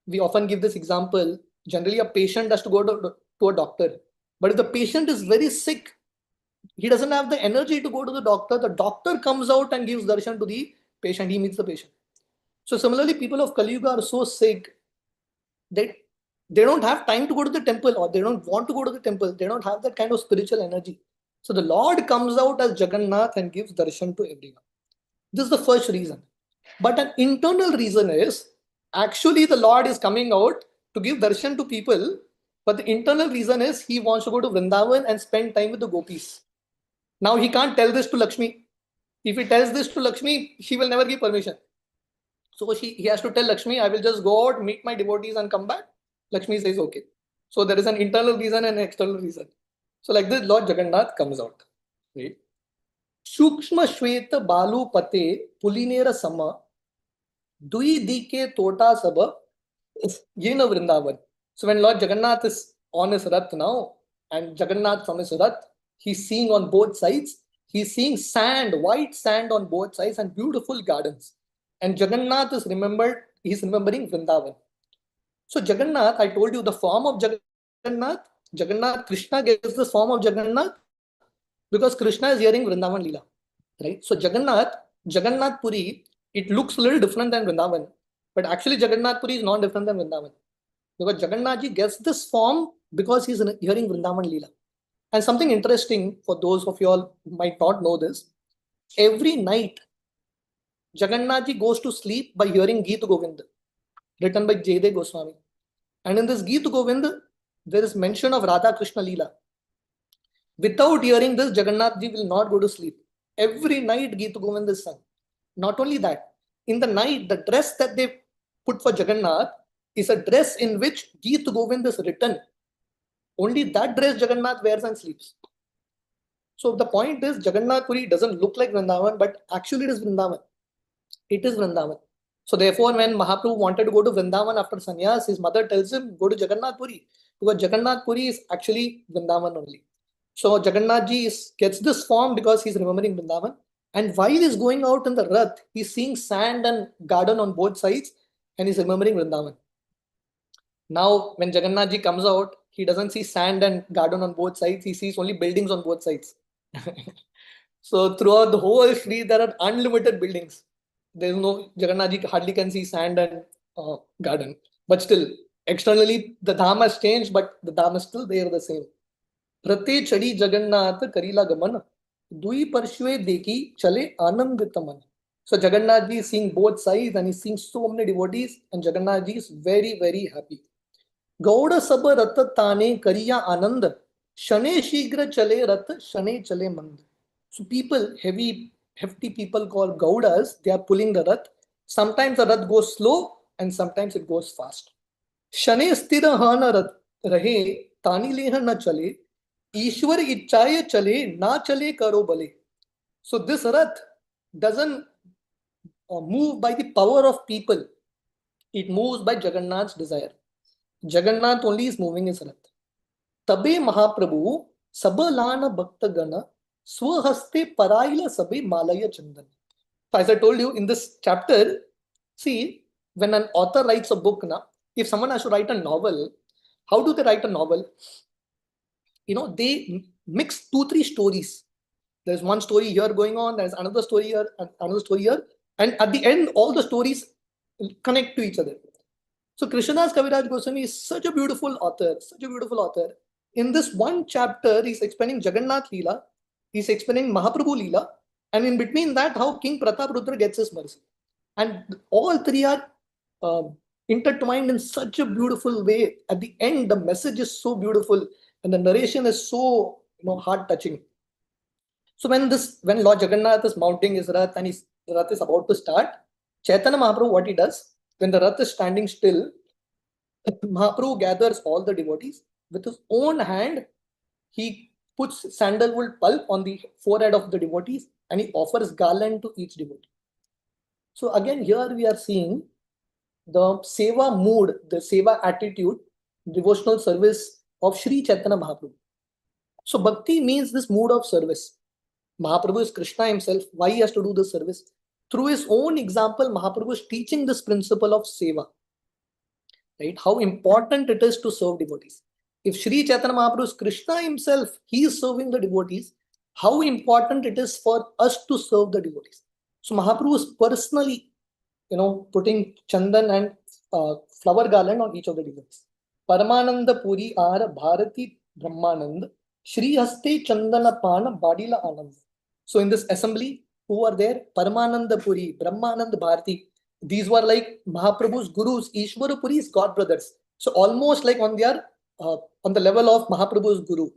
Speaker 2: We often give this example. Generally, a patient has to go to a doctor. But if the patient is very sick, he doesn't have the energy to go to the doctor comes out and gives darshan to the patient. He meets the patient. So similarly, people of Kali Yuga are so sick that they don't have time to go to the temple, or they don't want to go to the temple. They don't have that kind of spiritual energy. So the Lord comes out as Jagannath and gives darshan to everyone. This is the first reason. But an internal reason is actually the Lord is coming out to give darshan to people. But the internal reason is he wants to go to Vrindavan and spend time with the gopis. Now he can't tell this to Lakshmi. If he tells this to Lakshmi, she will never give permission. So he has to tell Lakshmi, I will just go out, meet my devotees and come back. Lakshmi says, okay. So there is an internal reason and an external reason. So like this, Lord Jagannath comes out. Right? Shukshma Shweta Balu Pate Pulinera Sama Dui Dike Tota Saba Yena Vrindavan. So when Lord Jagannath is on his Rath now, and Jagannath from his Rath, he's seeing on both sides, he's seeing sand, white sand on both sides and beautiful gardens. And Jagannath is he's remembering Vrindavan. So Jagannath, I told you the form of Jagannath, Krishna gets the form of Jagannath because Krishna is hearing Vrindavan Leela. Right? So Jagannath Puri, it looks a little different than Vrindavan. But actually Jagannath Puri is not different than Vrindavan. Because Jagannath ji gets this form because he's hearing Vrindavan Leela. And something interesting for those of you all who might not know this, every night Jagannath ji goes to sleep by hearing Geet Govind, written by Jaydev Goswami. And in this Geet Govind, there is mention of Radha Krishna Leela. Without hearing this, Jagannath ji will not go to sleep. Every night Geet Govind is sung. Not only that, in the night, the dress that they put for Jagannath is a dress in which Geet Govind is written. Only that dress Jagannath wears and sleeps. So the point is, Jagannath Puri doesn't look like Vrindavan, but actually it is Vrindavan. It is Vrindavan. So therefore, when Mahaprabhu wanted to go to Vrindavan after sannyas, his mother tells him, go to Jagannath Puri. Because Jagannath Puri is actually Vrindavan only. So Jagannath ji gets this form because he's remembering Vrindavan. And while he's going out in the Rath, he's seeing sand and garden on both sides and he's remembering Vrindavan. Now, when Jagannath ji comes out, he doesn't see sand and garden on both sides. He sees only buildings on both sides. So throughout the whole Shri, there are unlimited buildings. There's no, Jagannath ji hardly can see sand and garden. But still, externally, the dham has changed, but the dham is still there the same. Prate chadi Jagannath karila gaman, dui parshve deki chale ananditaman. So Jagannath ji is seeing both sides and he's seeing so many devotees, and Jagannath ji is very, very happy. Gauda sab rat tane kariya anand, shane shigra chale rat, shane chale mand. So people, hefty people called Gaudas, they are pulling the Rath. Sometimes the Rath goes slow and sometimes it goes fast. Shane stira hana Rath rahe, tani leha na chale, Ishwar ichchaya chale, na chale karo bale. So this Rath doesn't move by the power of people. It moves by Jagannath's desire. Jagannath only is moving his Rath. Tabe Mahaprabhu sabalana bhakta gana Swahaste Paraila Sabe Malaya Chandan. So as I told you in this chapter, see, when an author writes a book, if someone has to write a novel, how do they write a novel? They mix 2-3 stories. There's one story here going on, there's another story here, another story here, and at the end, all the stories connect to each other. So Krishnadas Kaviraj Goswami is such a beautiful author, In this one chapter, he's explaining Jagannath Leela, he's explaining Mahaprabhu Leela, And in between that, how King Prataprudra gets his mercy. And all three are uh, intertwined in such a beautiful way. At the end, the message is so beautiful and the narration is so heart touching. So when Lord Jagannath is mounting his Rath and his Rath is about to start, Chaitanya Mahaprabhu, what he does, when the Rath is standing still, Mahaprabhu gathers all the devotees with his own hand. He puts sandalwood pulp on the forehead of the devotees and he offers garland to each devotee. So again, here we are seeing the seva mood, the seva attitude, devotional service of Sri Chaitanya Mahaprabhu. So bhakti means this mood of service. Mahaprabhu is Krishna himself. Why he has to do this service? Through his own example, Mahaprabhu is teaching this principle of seva. Right? How important it is to serve devotees. If Sri Chaitanya Mahaprabhu is Krishna himself, he is serving the devotees. How important it is for us to serve the devotees. So Mahaprabhu is personally, putting chandan and flower garland on each of the devotees. Paramananda Puri Ara Bharati Brahmanand Shri Haste Chandana Pana Badila Anand. So in this assembly, who are there? Paramananda Puri, Brahmanand Bharati. These were like Mahaprabhu's gurus, Ishwara Puri's god brothers. So almost like on the level of Mahaprabhu's guru.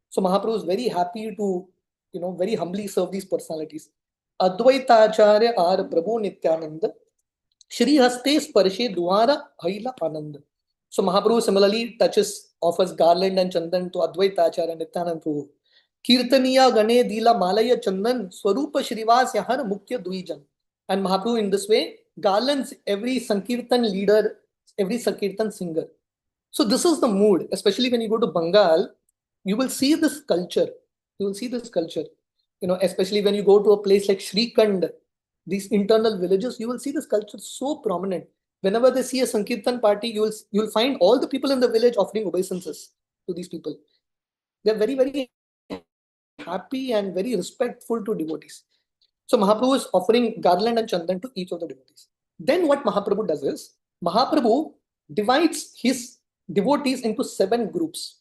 Speaker 2: So Mahaprabhu is very happy to, very humbly serve these personalities. Advaitacharya Ar Prabhu Nityananda Shri Haste Sparshe Duara Haila Anand. So Mahaprabhu similarly offers garland and chandan to Advaitacharya and Nityananda Prabhu. Kirtaniya Gane Dila Malaya Chandan Swarupa Shrivas Yahar Mukhya Duijan. And Mahaprabhu in this way garlands every Sankirtan leader, every Sankirtan singer. So this is the mood, especially when you go to Bengal, you will see this culture. You will see this culture. Especially when you go to a place like Shrikand, these internal villages, you will see this culture so prominent. Whenever they see a Sankirtan party, you'll find all the people in the village offering obeisances to these people. They're very, very happy and very respectful to devotees. So Mahaprabhu is offering garland and chandan to each of the devotees. Then what Mahaprabhu does is, Mahaprabhu divides his devotees into 7 groups.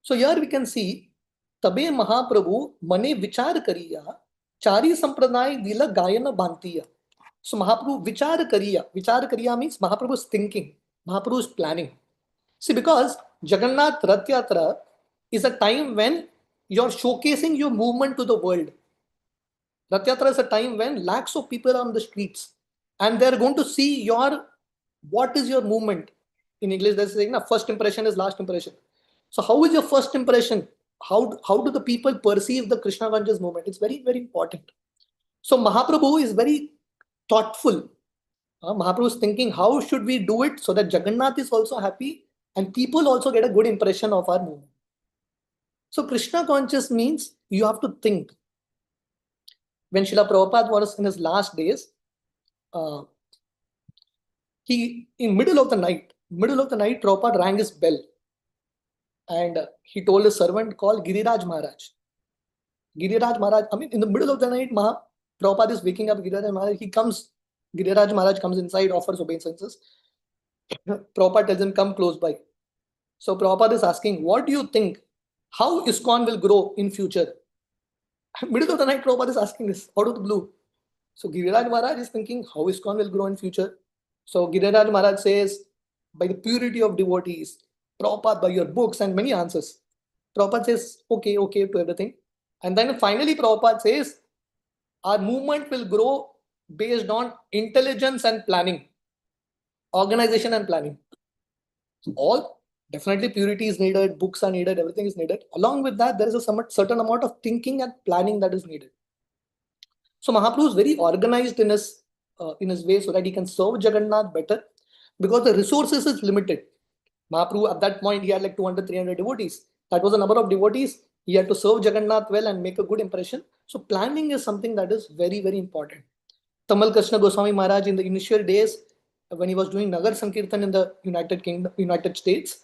Speaker 2: So here we can see, Tabe Mahaprabhu mane vichar kariya, chari sampradaya dila gayana bhantiya. So Mahaprabhu vichar kariya means Mahaprabhu is thinking, Mahaprabhu is planning. See, because Jagannath Rath Yatra is a time when you're showcasing your movement to the world. Rath Yatra is a time when lakhs of people are on the streets and they're going to see what is your movement. In English, they're saying, first impression is last impression. So how is your first impression? How do the people perceive the Krishna conscious movement? It's very, very important. So Mahaprabhu is very thoughtful. Mahaprabhu is thinking, how should we do it so that Jagannath is also happy and people also get a good impression of our movement. So Krishna conscious means you have to think. When Srila Prabhupada was in his last days, in middle of the night, Prabhupada rang his bell. And he told his servant called Giriraj Maharaj. In the middle of the night, Prabhupada is waking up Giriraj Maharaj. Giriraj Maharaj comes inside, offers obeisances. Prabhupada tells him, come close by. So Prabhupada is asking, what do you think? How ISKCON will grow in future? Middle of the night, Prabhupada is asking this out of the blue. So Giriraj Maharaj is thinking, how ISKCON will grow in future? So Giriraj Maharaj says, by the purity of devotees, Prabhupada, by your books, and many answers. Prabhupada says, okay to everything. And then finally Prabhupada says, our movement will grow based on intelligence and planning, organization and planning. So definitely purity is needed, books are needed, everything is needed. Along with that, there is a certain amount of thinking and planning that is needed. So Mahaprabhu is very organized in his way so that he can serve Jagannath better, because the resources is limited. Mahaprabhu at that point, he had like 200, 300 devotees. That was the number of devotees. He had to serve Jagannath well and make a good impression. So planning is something that is very, very important. Tamal Krishna Goswami Maharaj, in the initial days, when he was doing Nagar Sankirtan in the United States,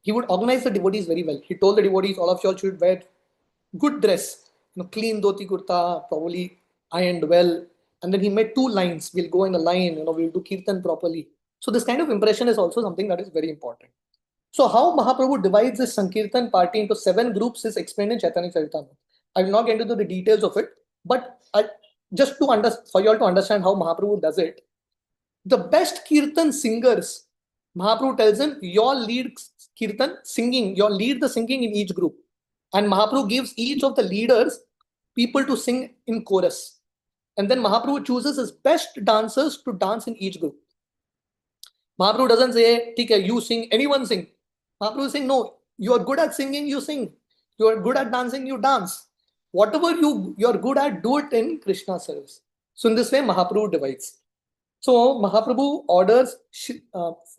Speaker 2: he would organize the devotees very well. He told the devotees, all of y'all should wear good dress, clean dhoti kurta, probably ironed well. And then he made 2 lines. We'll go in a line, we'll do Kirtan properly. So this kind of impression is also something that is very important. So how Mahaprabhu divides this Sankirtan party into 7 groups is explained in Chaitanya Charitamrita. I will not get into the details of it. But just for you all to understand how Mahaprabhu does it, the best kirtan singers, Mahaprabhu tells them, you all lead kirtan singing, you all lead the singing in each group. And Mahaprabhu gives each of the leaders people to sing in chorus. And then Mahaprabhu chooses his best dancers to dance in each group. Mahaprabhu doesn't say, okay, you sing, anyone sing. Mahaprabhu is saying, no, you are good at singing, you sing. You are good at dancing, you dance. Whatever you are good at, do it in Krishna service. So in this way, Mahaprabhu divides. So Mahaprabhu orders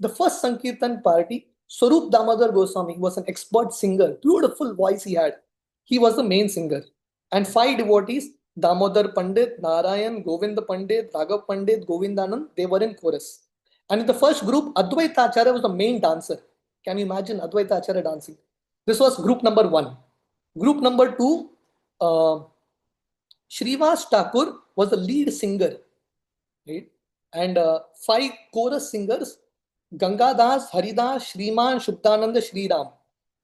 Speaker 2: the first Sankirtan party. Swarup Damodar Goswami was an expert singer, beautiful voice he had. He was the main singer. And 5 devotees, Damodar Pandit, Narayan, Govind Pandit, Raghav Pandit, Govindanand, they were in chorus. And in the first group, Advaita Acharya was the main dancer. Can you imagine Advaita Acharya dancing? This was group number 1. Group number 2, Srivas Thakur was the lead singer. Right? And 5 chorus singers, Gangadas, Haridas, Shriman, Shubdananda, Shriram.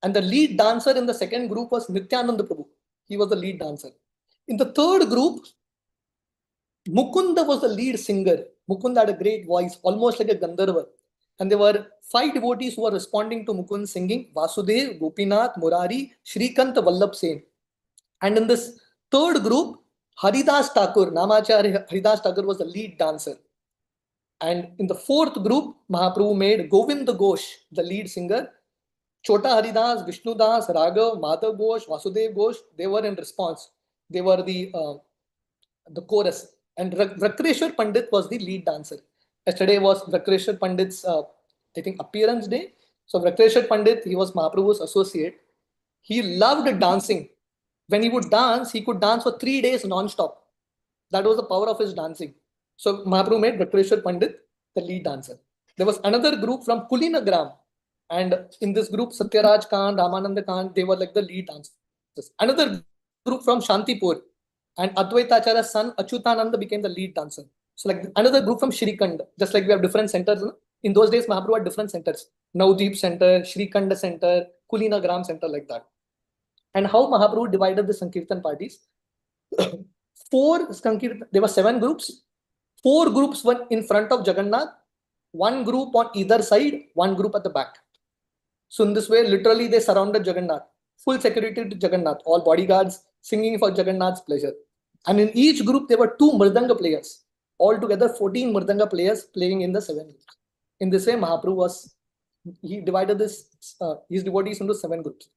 Speaker 2: And the lead dancer in the second group was Nityananda Prabhu. He was the lead dancer. In the third group, Mukunda was the lead singer. Mukunda had a great voice, almost like a Gandharva. And there were 5 devotees who were responding to Mukund singing: Vasudev, Gopinath, Murari, Shrikant, Vallabh Sen. And in this third group, Haridas Thakur, Namacharya Haridas Thakur was the lead dancer. And in the fourth group, Mahaprabhu made Govind Ghosh the lead singer. Chota Haridas, Vishnu Das, Raghav, Madhav Ghosh, Vasudev Ghosh, they were in response. They were the chorus. And Vrakreshwar Pandit was the lead dancer. Yesterday was Vrakreshwar Pandit's, I think, appearance day. So Vrakreshwar Pandit, he was Mahaprabhu's associate. He loved dancing. When he would dance, he could dance for 3 days non-stop. That was the power of his dancing. So Mahaprabhu made Vrakreshwar Pandit the lead dancer. There was another group from Kulinagram. And in this group, Satyaraj Khan, Ramananda Khan, they were like the lead dancers. Another group from Shantipur. And Advaita Acharya's son, Achyutananda, became the lead dancer. So like another group from Shrikand. Just like we have different centers. In those days, Mahaprabhu had different centers. Navdeep Center, Shrikanda Center, Kulinagram Center, like that. And how Mahaprabhu divided the Sankirtan parties? 4 Sankirtan, there were 7 groups. 4 groups were in front of Jagannath, 1 group on either side, 1 group at the back. So in this way, literally they surrounded Jagannath. Full security to Jagannath, all bodyguards singing for Jagannath's pleasure. And in each group, there were 2 Mridanga players. Altogether, 14 Mridanga players playing in the 7 groups. In this way, Mahaprabhu he divided his devotees into 7 groups.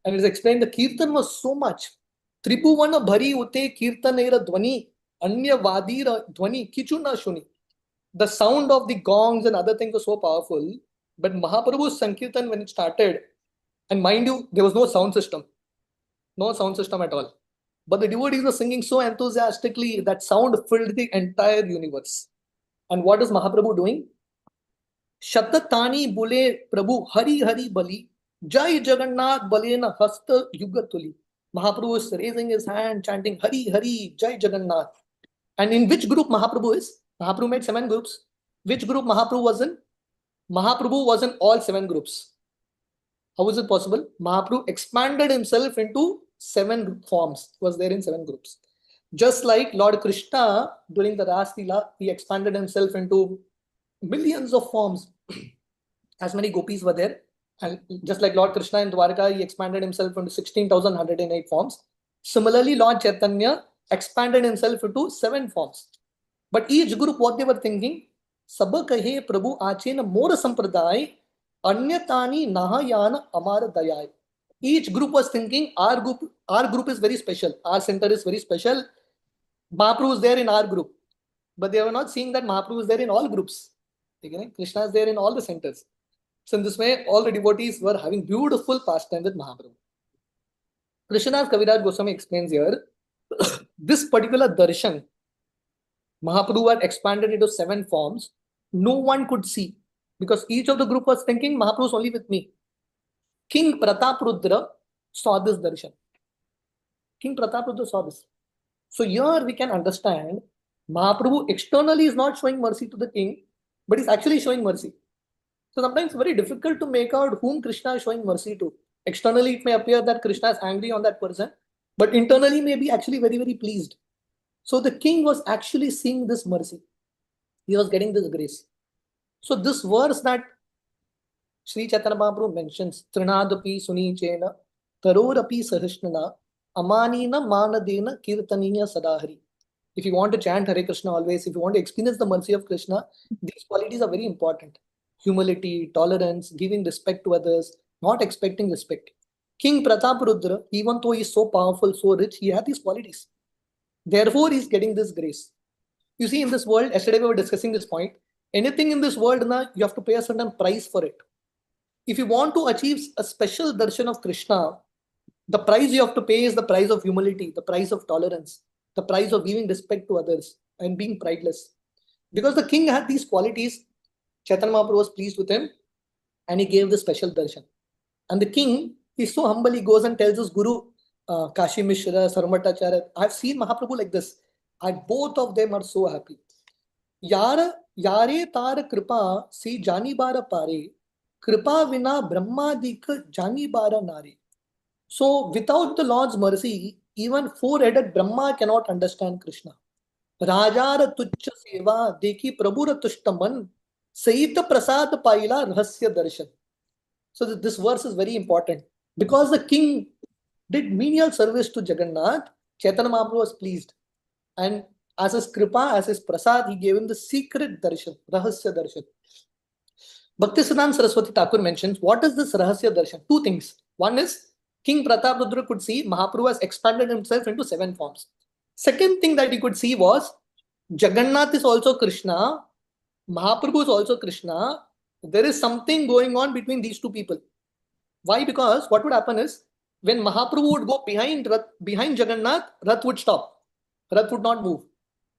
Speaker 2: And it is explained the Kirtan was so much. Tribhuvana bhari ute kirtanera dhvani, anya vadira dhvani, kichuna shuni. The sound of the gongs and other things was so powerful. But Mahaprabhu's Sankirtan, when it started, and mind you, there was no sound system. No sound system at all. But the devotees were singing so enthusiastically that sound filled the entire universe. And what is Mahaprabhu doing? Shatatani bule Prabhu Hari Hari Bali, Jai Jagannath Balena Hasta Yugatuli. Mahaprabhu is raising his hand, chanting Hari Hari, Jai Jagannath. And in which group Mahaprabhu is? Mahaprabhu made 7 groups. Which group Mahaprabhu was in? Mahaprabhu was in all 7 groups. How is it possible? Mahaprabhu expanded himself into 7 forms. He was there in 7 groups. Just like Lord Krishna during the Ras Leela, he expanded himself into millions of forms. As many gopis were there. And just like Lord Krishna in Dwarka, he expanded himself into 16,108 forms. Similarly, Lord Chaitanya expanded himself into 7 forms. But each group, what they were thinking, Sabha kahe Prabhu achena mora sampradai, anyatani nahayana amara dayai. Each group was thinking, our group is very special. Our center is very special. Mahaprabhu is there in our group. But they were not seeing that Mahaprabhu is there in all groups. Krishna is there in all the centers. So in this way, all the devotees were having beautiful pastime with Mahaprabhu. Krishnadas Kaviraj Goswami explains here, this particular darshan, Mahaprabhu had expanded into 7 forms. No one could see because each of the group was thinking, Mahaprabhu is only with me. King Prataprudra saw this darshan. King Prataprudra saw this. So here we can understand Mahaprabhu externally is not showing mercy to the king, but is actually showing mercy. So sometimes it's very difficult to make out whom Krishna is showing mercy to. Externally, it may appear that Krishna is angry on that person, but internally may be actually very, very pleased. So the king was actually seeing this mercy. He was getting this grace. So this verse that Sri Chaitanya Mahaprabhu mentions, Trinadapi Sunichena, Tarorapi Sahishnana, Amanina Manadena Kirtaniya Sadahari. If you want to chant Hare Krishna always, if you want to experience the mercy of Krishna, these qualities are very important. Humility, tolerance, giving respect to others, not expecting respect. King Prataparudra, even though he is so powerful, so rich, he had these qualities. Therefore, he is getting this grace. You see, in this world, yesterday we were discussing this point. Anything in this world, you have to pay a certain price for it. If you want to achieve a special darshan of Krishna, the price you have to pay is the price of humility, the price of tolerance, the price of giving respect to others and being prideless. Because the king had these qualities, Chaitanya Mahaprabhu was pleased with him and he gave the special darshan. And the king, he so humble, he goes and tells his guru, Kashi Mishra, Sarmatacharya, I've seen Mahaprabhu like this. And both of them are so happy. Yare tar kripa si jani bara pare, kripa vina brahmadik jani bara nare. So without the Lord's mercy, even four-headed Brahma cannot understand Krishna. Rajara tuchcha seva dekhi prabhura tushtaman saita prasad paila rahasya darshan. So this verse is very important. Because the king did menial service to Jagannath, Chaitanya Mahaprabhu was pleased. And as his kripa, as his prasad, he gave him the secret darshan, rahasya darshan. Bhaktisiddhanta Saraswati Thakur mentions, what is this rahasya darshan? Two things. One is, King Prataparudra could see Mahaprabhu has expanded himself into 7 forms. Second thing that he could see was, Jagannath is also Krishna, Mahaprabhu is also Krishna. There is something going on between these two people. Why? Because what would happen is, when Mahaprabhu would go behind Jagannath, Rath would stop. Rath would not move.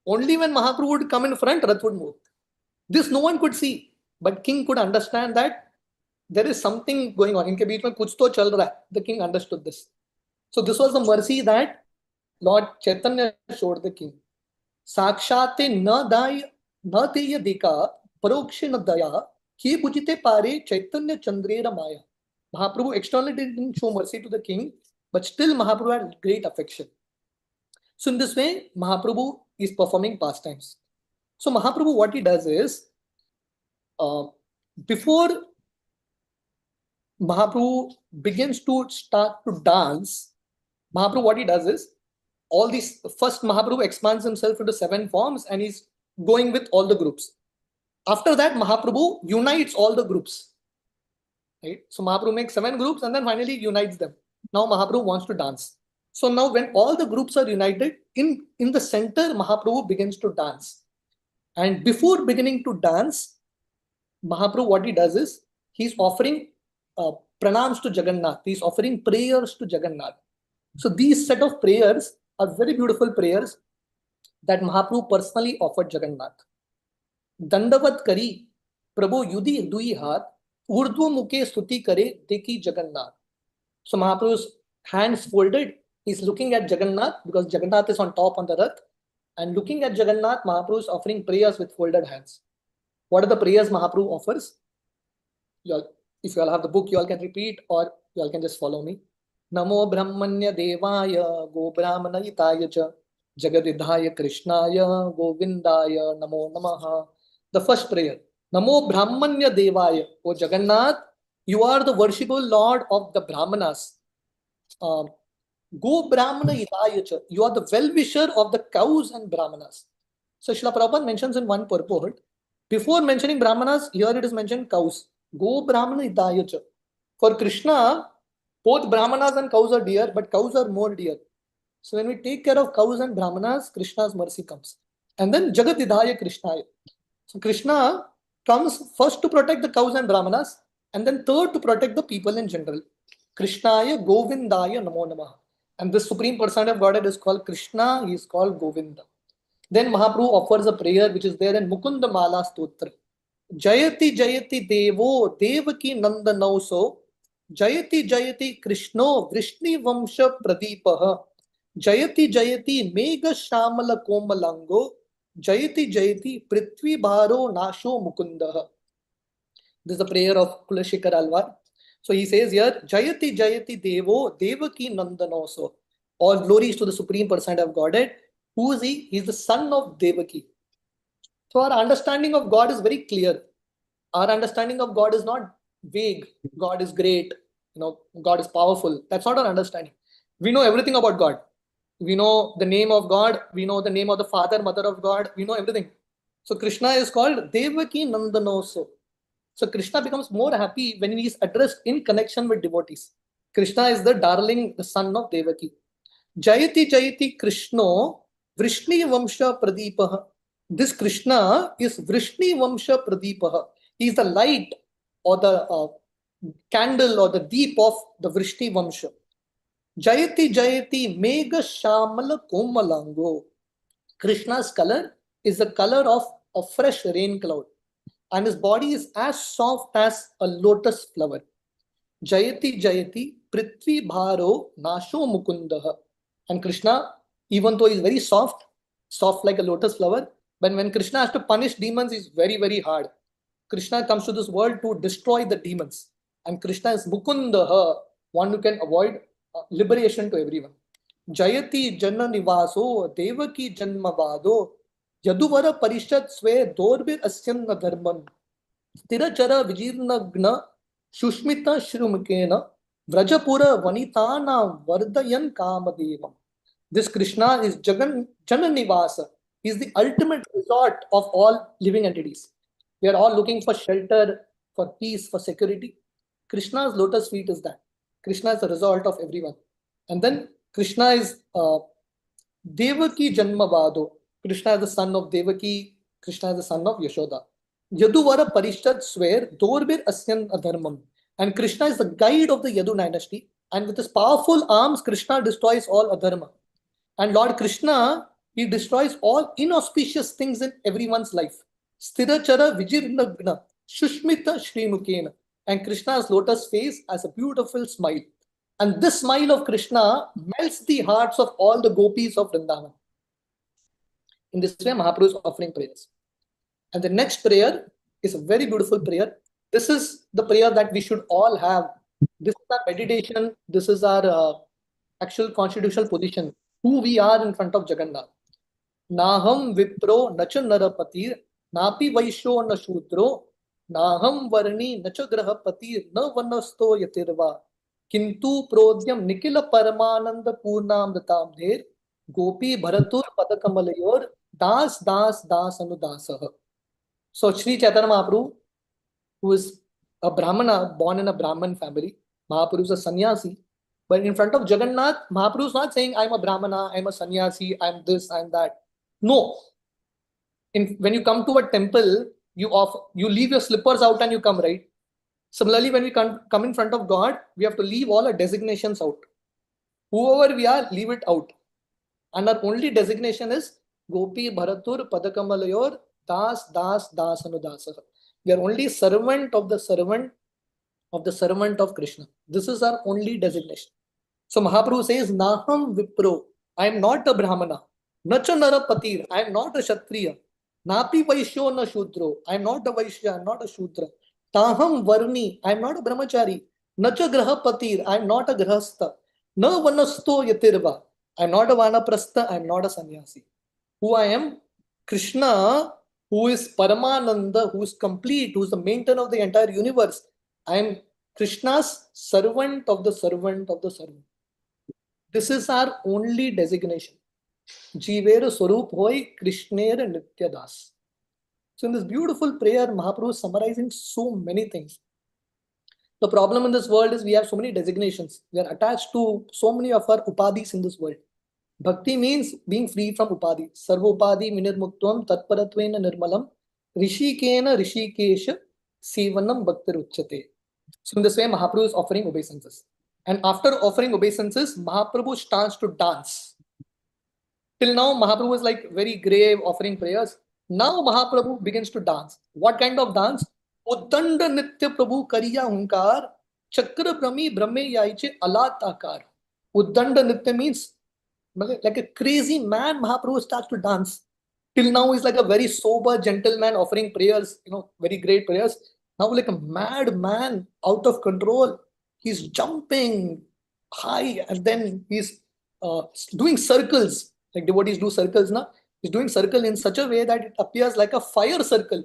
Speaker 2: Only when Mahaprabhu would come in front, Rath would move. This no one could see. But king could understand that there is something going on. Inke beech mein kuch to chal raha hai. The king understood this. So this was the mercy that Lord Chaitanya showed the king. Sakshate na teya deka parokshena daya ki bujite pare Chaitanya chandrera maya. Mahaprabhu externally didn't show mercy to the king, but still Mahaprabhu had great affection. So in this way, Mahaprabhu is performing pastimes. So Mahaprabhu, what he does is, before Mahaprabhu begins to start to dance, Mahaprabhu, what he does is, all these, first Mahaprabhu expands himself into 7 forms and he's going with all the groups. After that, Mahaprabhu unites all the groups. Right? So Mahaprabhu makes 7 groups and then finally unites them. Now Mahaprabhu wants to dance. So now when all the groups are united, in the center, Mahaprabhu begins to dance. And before beginning to dance, Mahaprabhu, what he does is, he's offering pranams to Jagannath. He's offering prayers to Jagannath. So these set of prayers are very beautiful prayers that Mahaprabhu personally offered Jagannath. Dandavat kari, Prabhu yudi dui hath, urdhva mukhe stuti kare deki Jagannath. So Mahaprabhu's hands folded, he's looking at Jagannath because Jagannath is on top on the rath. And looking at Jagannath, Mahaprabhu is offering prayers with folded hands. What are the prayers Mahaprabhu offers? If you all have the book, you all can repeat or you all can just follow me. Namo Brahmanya Devaya Go Brahmanayitaya Cha Jagadidhaya Krishnaya Govindaya Namo Namaha. The first prayer. Namo Brahmanya Devaya. O Jagannath, you are the worshipful Lord of the Brahmanas. Go Brahmanayitaya Cha. You are the well-wisher of the cows and Brahmanas. So Srila Prabhupada mentions in one purport, before mentioning Brahmanas, here it is mentioned cows. Go Brahmana Hidayach. For Krishna, both Brahmanas and cows are dear, but cows are more dear. So when we take care of cows and Brahmanas, Krishna's mercy comes. And then Jagat Hidaya Krishnaya. So Krishna comes first to protect the cows and Brahmanas, and then third to protect the people in general. Krishnaya Govindaya Namo Namaha. And this Supreme Personality of Godhead is called Krishna, he is called Govinda. Then Mahaprabhu offers a prayer which is there in Mukunda Mala Stotra. Jayati Jayati Devo Devaki Nandanauso Jayati Jayati Krishno Vrishni Vamsha Pradipaha Jayati Jayati Mega Shamala Komalango Jayati Jayati Prithvi Bharo Nasho Mukundaha. This is the prayer of Kulashikar Alvar. So he says here, Jayati Jayati Devo Devaki Nandanauso. All glories to the Supreme Personality of Godhead. Who is he? He is the son of Devaki. So our understanding of God is very clear. Our understanding of God is not vague. God is great. God is powerful. That's not our understanding. We know everything about God. We know the name of God. We know the name of the father, mother of God. We know everything. So Krishna is called Devaki Nandanoso. So Krishna becomes more happy when he is addressed in connection with devotees. Krishna is the darling, the son of Devaki. Jayati Jayati Krishno Vrishni Vamsha Pradeepaha. This Krishna is Vrishni Vamsha Pradeepaha. He is the light or the candle or the deep of the Vrishni Vamsha. Jayati Jayati Mega Shamala Komalango. Krishna's color is the color of a fresh rain cloud, and his body is as soft as a lotus flower. Jayati Jayati Prithvi Bharo Nasho Mukundaha. And Krishna, even though he's very soft, soft like a lotus flower, but when Krishna has to punish demons, he's very, very hard. Krishna comes to this world to destroy the demons. And Krishna is Mukundaha, one who can avoid liberation to everyone. Jayati Janna Nivaso Devaki Janmavado Yaduvara Parishad Swe Dorbir Asyanna Dharman Stirachara Vijirnagna Shushmita Shrumkena Vrajapura Vanitana Vardayan Kamadevam. This Krishna is Jananivasa. He is the ultimate resort of all living entities. We are all looking for shelter, for peace, for security. Krishna's lotus feet is that. Krishna is the result of everyone. And then Krishna is Devaki Janmavado. Krishna is the son of Devaki. Krishna is the son of Yashoda. Yaduvara Parishad swear Dorbir Asyan Adharmam. And Krishna is the guide of the Yadu dynasty. And with his powerful arms, Krishna destroys all adharma. And Lord Krishna, he destroys all inauspicious things in everyone's life. Sthirachara Vijirnagna Shushmita Srimukena. And Krishna's lotus face has a beautiful smile. And this smile of Krishna melts the hearts of all the gopis of Vrindavan. In this way, Mahaprabhu is offering prayers. And the next prayer is a very beautiful prayer. This is the prayer that we should all have. This is our meditation. This is our actual constitutional position. Who we are in front of Jagannath. Naham Vipro Nacha Narapatir Napi Vaisho Na Shudro Naham Varni Nacha Grahapatir Na Vanasto Yatirva Kintu Prodhyam Nikila Paramananda Purnam Datamdher Gopi Bharatur Padakamalayur Das Anudasaha. So Sri Chaitanya Mahaprabhu, who is a Brahmana, born in a Brahman family, Mahaprabhu is a sannyasi. But in front of Jagannath, Mahaprabhu is not saying, I'm a Brahmana, I'm a sannyasi, I'm this, I'm that. No. When you come to a temple, you leave your slippers out and you come, right? Similarly, when we come in front of God, we have to leave all our designations out. Whoever we are, leave it out. And our only designation is Gopi Bharatur Padakamalayur Das Anudasaha. We are only servant of the servant of Krishna. This is our only designation. So Mahaprabhu says, Naham Vipro. I am not a Brahmana. Nacha Narapatir. I am not a Kshatriya. Napi Vaishyo Na Shudro. I am not a Vaishya. I am not a Shudra. Taham Varni. I am not a Brahmachari. Nacha Grahapatir. I am not a Grahastha. Na Vanasto Yatirva. I am not a Vanaprastha. I am not a sannyasi. Who I am? Krishna, who is Paramananda, who is complete, who is the maintainer of the entire universe. I am Krishna's servant of the servant of the servant. This is our only designation. Jivera Swarup Hoy Krishnera Nityadas. So in this beautiful prayer, Mahaprabhu is summarizing so many things. The problem in this world is we have so many designations. We are attached to so many of our upadhis in this world. Bhakti means being free from upadhi. Sarva upadhi minirmuktvam tatparatvena nirmalam rishikena rishikesha sevanam bhaktir uchyate. So in this way, Mahaprabhu is offering obeisances. And after offering obeisances, Mahaprabhu starts to dance. Till now, Mahaprabhu is like very grave, offering prayers. Now Mahaprabhu begins to dance. What kind of dance? Uddanda Nitya Prabhu Kariya Hunkar Chakra Brahmi Brahme Yaiche Alat Akar. Uddanda Nitya means like a crazy man. Mahaprabhu starts to dance. Till now he's like a very sober gentleman offering prayers, very great prayers. Now like a mad man, out of control. He's jumping high and then he's doing circles. like devotees do circles, na? He's doing circle in such a way that it appears like a fire circle.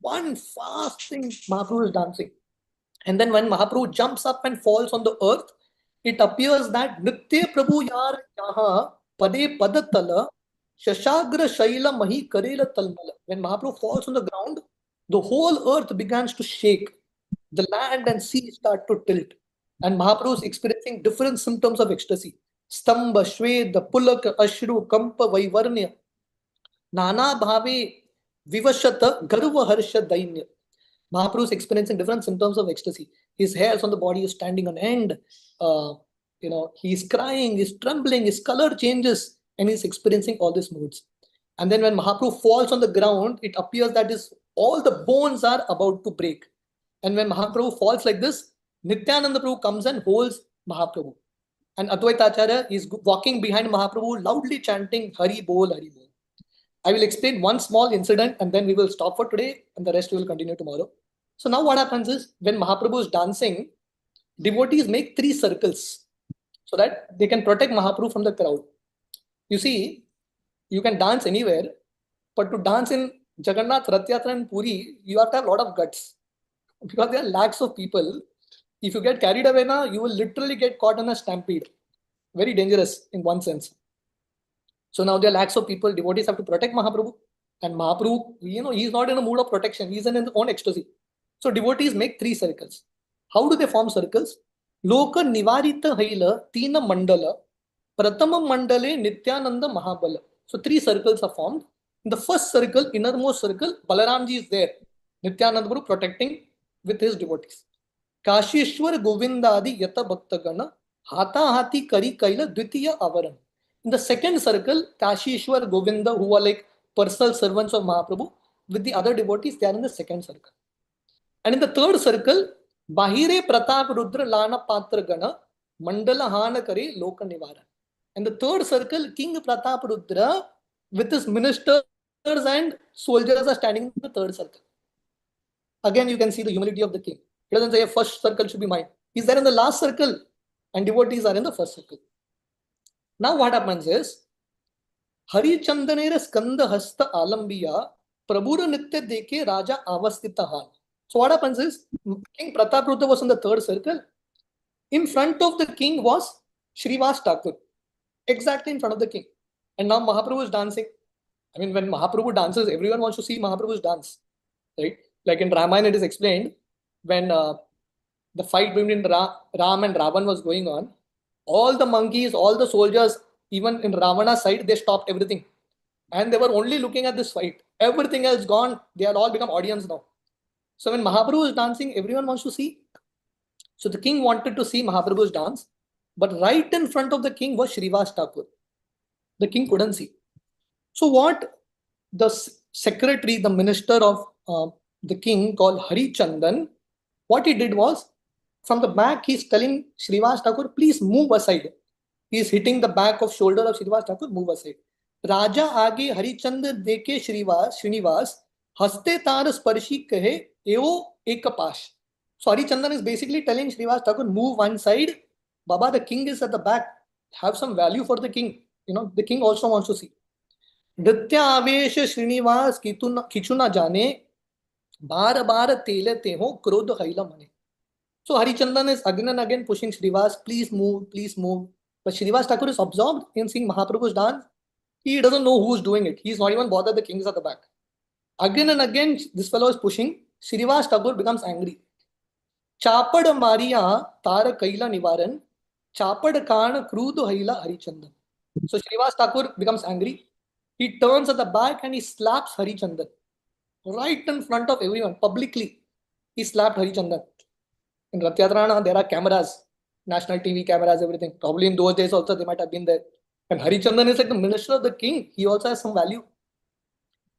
Speaker 2: One fast thing, Mahaprabhu is dancing. And then when Mahaprabhu jumps up and falls on the earth, it appears that Nitya Prabhu Yar Yaha Pade Padatala Shashagra Shaila Mahi Karela Talmala. When Mahaprabhu falls on the ground, the whole earth begins to shake. The land and sea start to tilt. And Mahaprabhu is experiencing different symptoms of ecstasy. Stamba, Shveda, Pulaka, Ashru, Kampa, Vaivarnya, Nana Bhave, Vivashata, Garva Harsha, Dainya. Mahaprabhu is experiencing different symptoms of ecstasy. His hairs on the body is standing on end. He's crying, he's trembling, his color changes, and he's experiencing all these moods. And then when Mahaprabhu falls on the ground, it appears that all the bones are about to break. And when Mahaprabhu falls like this, Nityananda Prabhu comes and holds Mahaprabhu. And Advaita Acharya is walking behind Mahaprabhu, loudly chanting Hari Bol, Hari Bol. I will explain one small incident and then we will stop for today and the rest we will continue tomorrow. So now what happens is when Mahaprabhu is dancing, devotees make 3 circles so that they can protect Mahaprabhu from the crowd. You see, you can dance anywhere, but to dance in Jagannath, Rath Yatra and Puri, you have to have a lot of guts because there are lakhs of people. If you get carried away now, you will literally get caught in a stampede. Very dangerous in one sense. So now there are lakhs of people, devotees have to protect Mahaprabhu. And Mahaprabhu, he's not in a mood of protection. He's in his own ecstasy. So devotees make 3 circles. How do they form circles? Loka Nivarita Haila Tina Mandala Pratama Mandale Nityananda Mahabala. So 3 circles are formed. In the first circle, innermost circle, Balaramji is there. Nityananda Guru protecting with his devotees. Kashishwar Govindadi Yata Bhaktagana Hata Hati Kari Kaila Dvitiya Avaran. In the second circle, Kashishwar, Govinda, who are like personal servants of Mahaprabhu, with the other devotees, they are in the second circle. And in the third circle, Bahire Pratap Rudra Lana Patra Gana, Mandala Hana Kare Loka Nivara. And the third circle, King Pratap Rudra, with his ministers and soldiers are standing in the third circle. Again, you can see the humility of the king. He doesn't say, first circle should be mine. He's there in the last circle, and devotees are in the first circle. Now what happens is, Hari Chandanera Skanda Hasta Alambiya Prabhura Nitya Deke Raja Avastitahan. So what happens is, King Prataprutta was in the third circle. In front of the king was Shrivas Thakur. Exactly in front of the king. And now Mahaprabhu is dancing. I mean, when Mahaprabhu dances, everyone wants to see Mahaprabhu's dance. Right? Like in Ramayana, it is explained, when the fight between Ram and Ravan was going on, all the monkeys, all the soldiers, even in Ravana's side, they stopped everything. And they were only looking at this fight. Everything else gone. They had all become audience now. So when Mahaprabhu is dancing, everyone wants to see. So the king wanted to see Mahaprabhu's dance. But right in front of the king was Shrivas Thakur. The king couldn't see. So what the secretary, the minister of the king called Hari Chandan, what he did was, from the back, he's telling Shrivas Thakur, please move aside. He's hitting the back of shoulder of Shrivas Thakur, move aside. Raja Age Harichandra Deke Srinivas, Haste Tar Sparshi Kahe, Eo Ekapash. So Harichandan is basically telling Shrivas Thakur, move one side. Baba, the king is at the back. Have some value for the king. The king also wants to see. Nritya Avesh Srinivas Kichuna Jane, Bar Bar Tele Teho, Krodha Haila Mane. So Harichandan is again and again pushing Shrivas, please move, please move. But Shrivas Thakur is absorbed in seeing Mahaprabhu's dance. He doesn't know who's doing it. He's not even bothered the king is at the back. Again and again, this fellow is pushing. Shrivas Thakur becomes angry. Chapad Maria Tara Kaila Nivaran, Chapad Kana Krudu Haila Harichandan. So Shrivas Thakur becomes angry. He turns at the back and he slaps Harichandan. Right in front of everyone, publicly. He slapped Harichandan. In Rath Yatrana, there are cameras, national TV cameras, everything. Probably in those days also they might have been there. And Harichandan is like the minister of the king. He also has some value.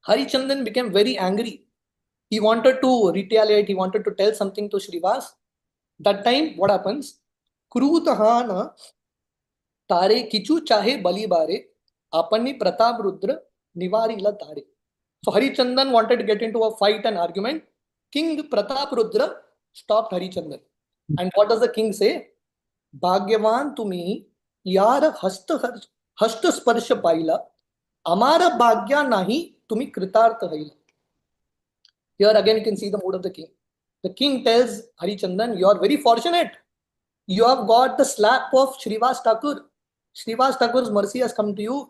Speaker 2: Harichandan became very angry. He wanted to retaliate. He wanted to tell something to Shrivas. That time, what happens? Krutahana Tare Kichu Chahe Bali Bare Apani Pratap Rudra Nivarila Tare. So Harichandan wanted to get into a fight and argument. King Pratap Rudra stopped Harichandan. And what does the king say? Bhagyavan to me, Yar Hasta हस्त स्पर्श पाहिला आमार भाग्या नाही तुम्ही कृतार्थ होईल. Here again you can see the mood of the king. The king tells Harichandan, you are very fortunate. You have got the slap of Srivas Thakur. Srivas Thakur's mercy has come to you.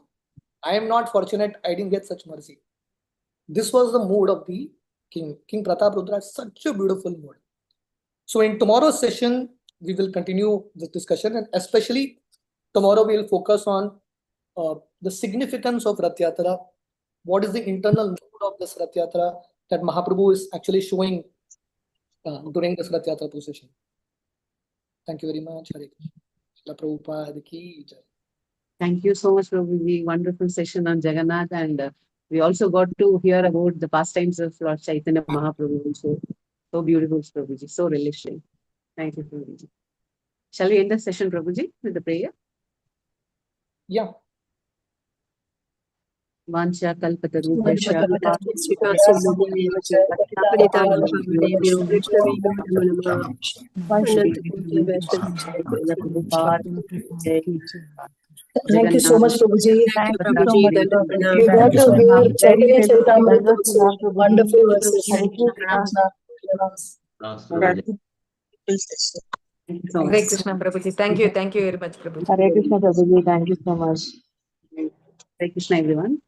Speaker 2: I am not fortunate. I didn't get such mercy. This was the mood of the king. King Pratap Rudra has such a beautiful mood. So in tomorrow's session, we will continue this discussion, and especially tomorrow we will focus on the significance of Rath Yatra. What is the internal mood of this Rath Yatra that Mahaprabhu is actually showing during this Rath Yatra procession? Thank you very much. Hare Krishna. Prabhupada ki jai.
Speaker 1: Thank you so much, Prabhuji. Wonderful session on Jagannath, and we also got to hear about the pastimes of Lord Chaitanya Mahaprabhu. So beautiful, Prabhuji. So relishing. Thank you, Prabhuji. Shall we end the session, Prabhuji, with the prayer?
Speaker 2: Yeah.
Speaker 1: Vancha kalpatarubhyascha
Speaker 3: Thank you so much, Prabhuji.
Speaker 4: Thank you, Prabhuji.
Speaker 3: We got to hear Chaitanya Charitamrita's wonderful verses.
Speaker 1: Hare
Speaker 4: Hare Krishna, Prabhuji. Thank you very much, Prabhuji.
Speaker 3: Hare Krishna, Prabhuji. Thank you so much.
Speaker 1: Krishna, everyone.